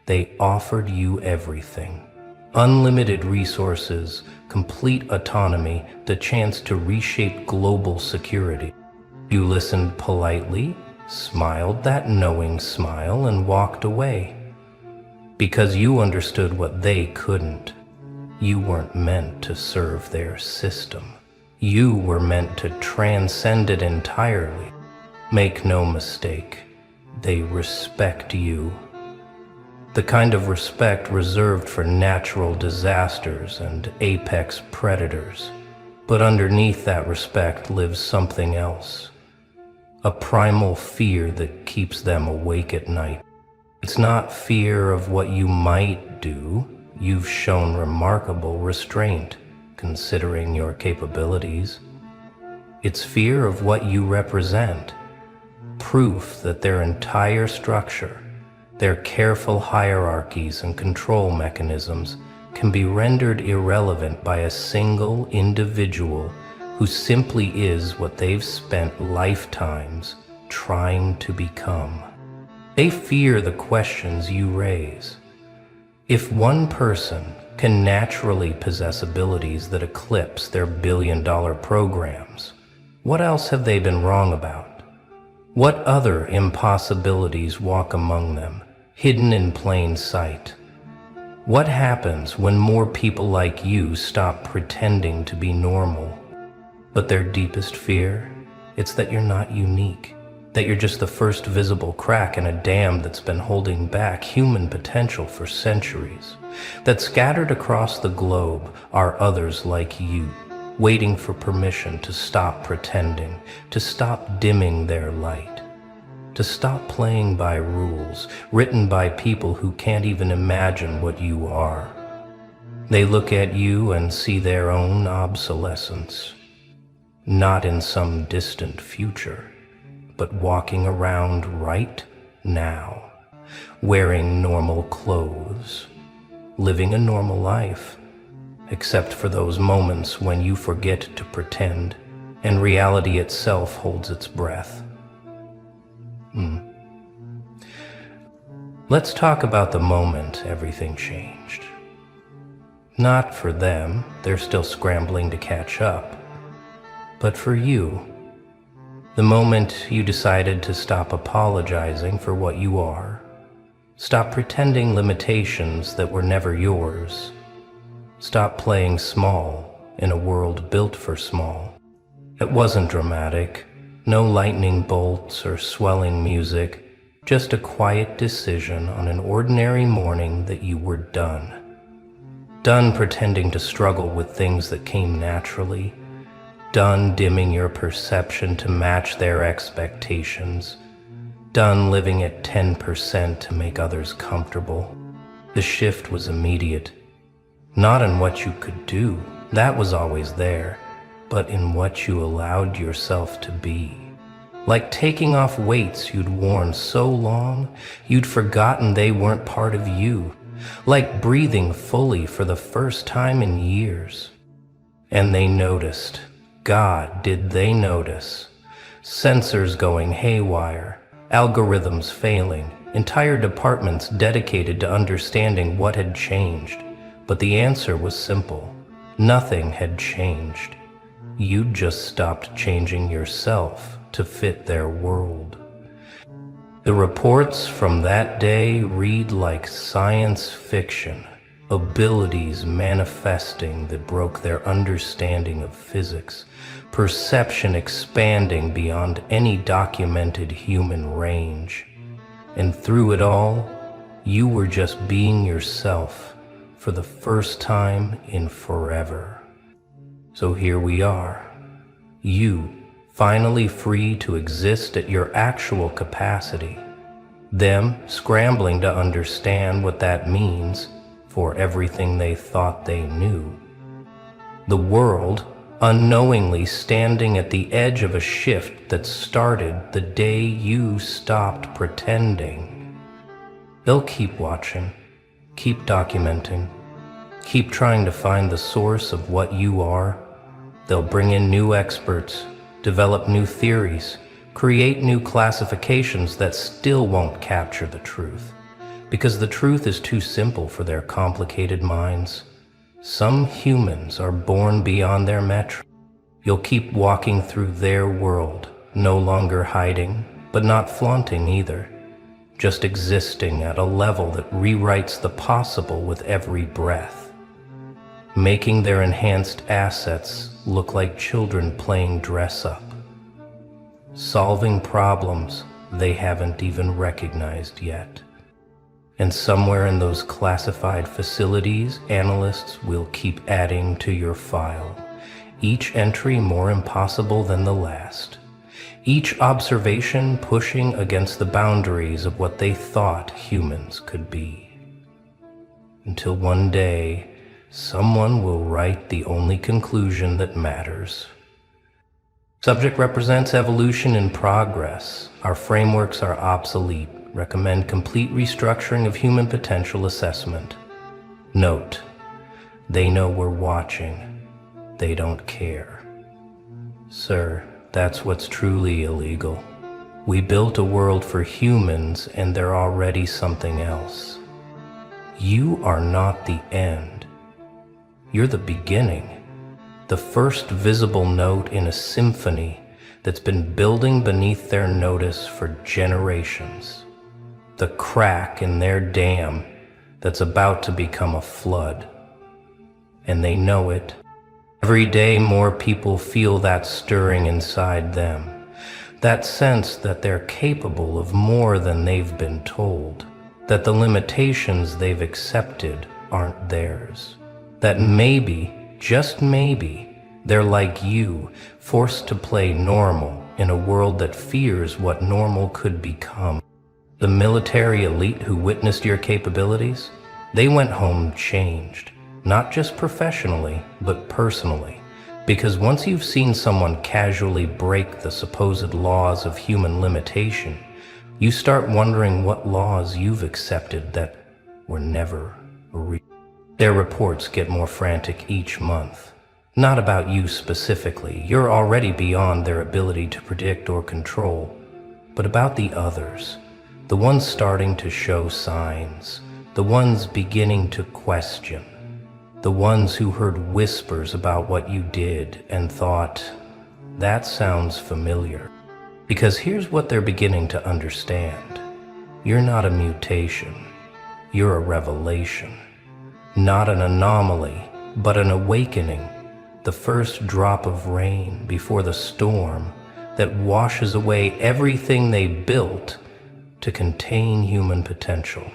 They offered you everything. Unlimited resources, complete autonomy, the chance to reshape global security. You listened politely, smiled that knowing smile, and walked away. Because you understood what they couldn't. You weren't meant to serve their system. You were meant to transcend it entirely. Make no mistake, they respect you. The kind of respect reserved for natural disasters and apex predators. But underneath that respect lives something else. A primal fear that keeps them awake at night. It's not fear of what you might do. You've shown remarkable restraint, considering your capabilities. It's fear of what you represent, proof that their entire structure, their careful hierarchies and control mechanisms can be rendered irrelevant by a single individual who simply is what they've spent lifetimes trying to become. They fear the questions you raise. If one person can naturally possess abilities that eclipse their billion-dollar programs, what else have they been wrong about? What other impossibilities walk among them, hidden in plain sight? What happens when more people like you stop pretending to be normal? But their deepest fear, it's that you're not unique, that you're just the first visible crack in a dam that's been holding back human potential for centuries, that scattered across the globe are others like you, waiting for permission to stop pretending, to stop dimming their light, to stop playing by rules written by people who can't even imagine what you are. They look at you and see their own obsolescence, not in some distant future, but walking around right now, wearing normal clothes, living a normal life, except for those moments when you forget to pretend and reality itself holds its breath. Let's talk about the moment everything changed. Not for them, they're still scrambling to catch up, but for you. The moment you decided to stop apologizing for what you are, stop pretending limitations that were never yours, stop playing small in a world built for small. It wasn't dramatic, no lightning bolts or swelling music, just a quiet decision on an ordinary morning that you were done. Done pretending to struggle with things that came naturally, done dimming your perception to match their expectations, done living at 10% to make others comfortable. The shift was immediate, not in what you could do, that was always there, but in what you allowed yourself to be. Like taking off weights you'd worn so long, you'd forgotten they weren't part of you. Like breathing fully for the first time in years. And they noticed. God, did they notice? Sensors going haywire, algorithms failing, entire departments dedicated to understanding what had changed. But the answer was simple. Nothing had changed. You'd just stopped changing yourself to fit their world. The reports from that day read like science fiction, abilities manifesting that broke their understanding of physics, perception expanding beyond any documented human range. And through it all, you were just being yourself for the first time in forever. So here we are, you finally free to exist at your actual capacity, them scrambling to understand what that means for everything they thought they knew. The world unknowingly standing at the edge of a shift that started the day you stopped pretending. They'll keep watching, keep documenting, keep trying to find the source of what you are. They'll bring in new experts, develop new theories, create new classifications that still won't capture the truth, because the truth is too simple for their complicated minds. Some humans are born beyond their metric. You'll keep walking through their world, no longer hiding, but not flaunting either, just existing at a level that rewrites the possible with every breath, making their enhanced assets look like children playing dress-up, solving problems they haven't even recognized yet. And somewhere in those classified facilities, analysts will keep adding to your file, each entry more impossible than the last, each observation pushing against the boundaries of what they thought humans could be. Until one day, someone will write the only conclusion that matters. Subject represents evolution in progress. Our frameworks are obsolete. Recommend complete restructuring of human potential assessment. Note, they know we're watching. They don't care. Sir, that's what's truly illegal. We built a world for humans and they're already something else. You are not the end. You're the beginning. The first visible note in a symphony that's been building beneath their notice for generations. The crack in their dam that's about to become a flood. And they know it. Every day more people feel that stirring inside them. That sense that they're capable of more than they've been told. That the limitations they've accepted aren't theirs. That maybe, just maybe, they're like you, forced to play normal in a world that fears what normal could become. The military elite who witnessed your capabilities, they went home changed, not just professionally, but personally. Because once you've seen someone casually break the supposed laws of human limitation, you start wondering what laws you've accepted that were never real. Their reports get more frantic each month. Not about you specifically, you're already beyond their ability to predict or control, but about the others, the ones starting to show signs, the ones beginning to question, the ones who heard whispers about what you did and thought, that sounds familiar. Because here's what they're beginning to understand. You're not a mutation. You're a revelation. Not an anomaly, but an awakening. The first drop of rain before the storm that washes away everything they built to contain human potential.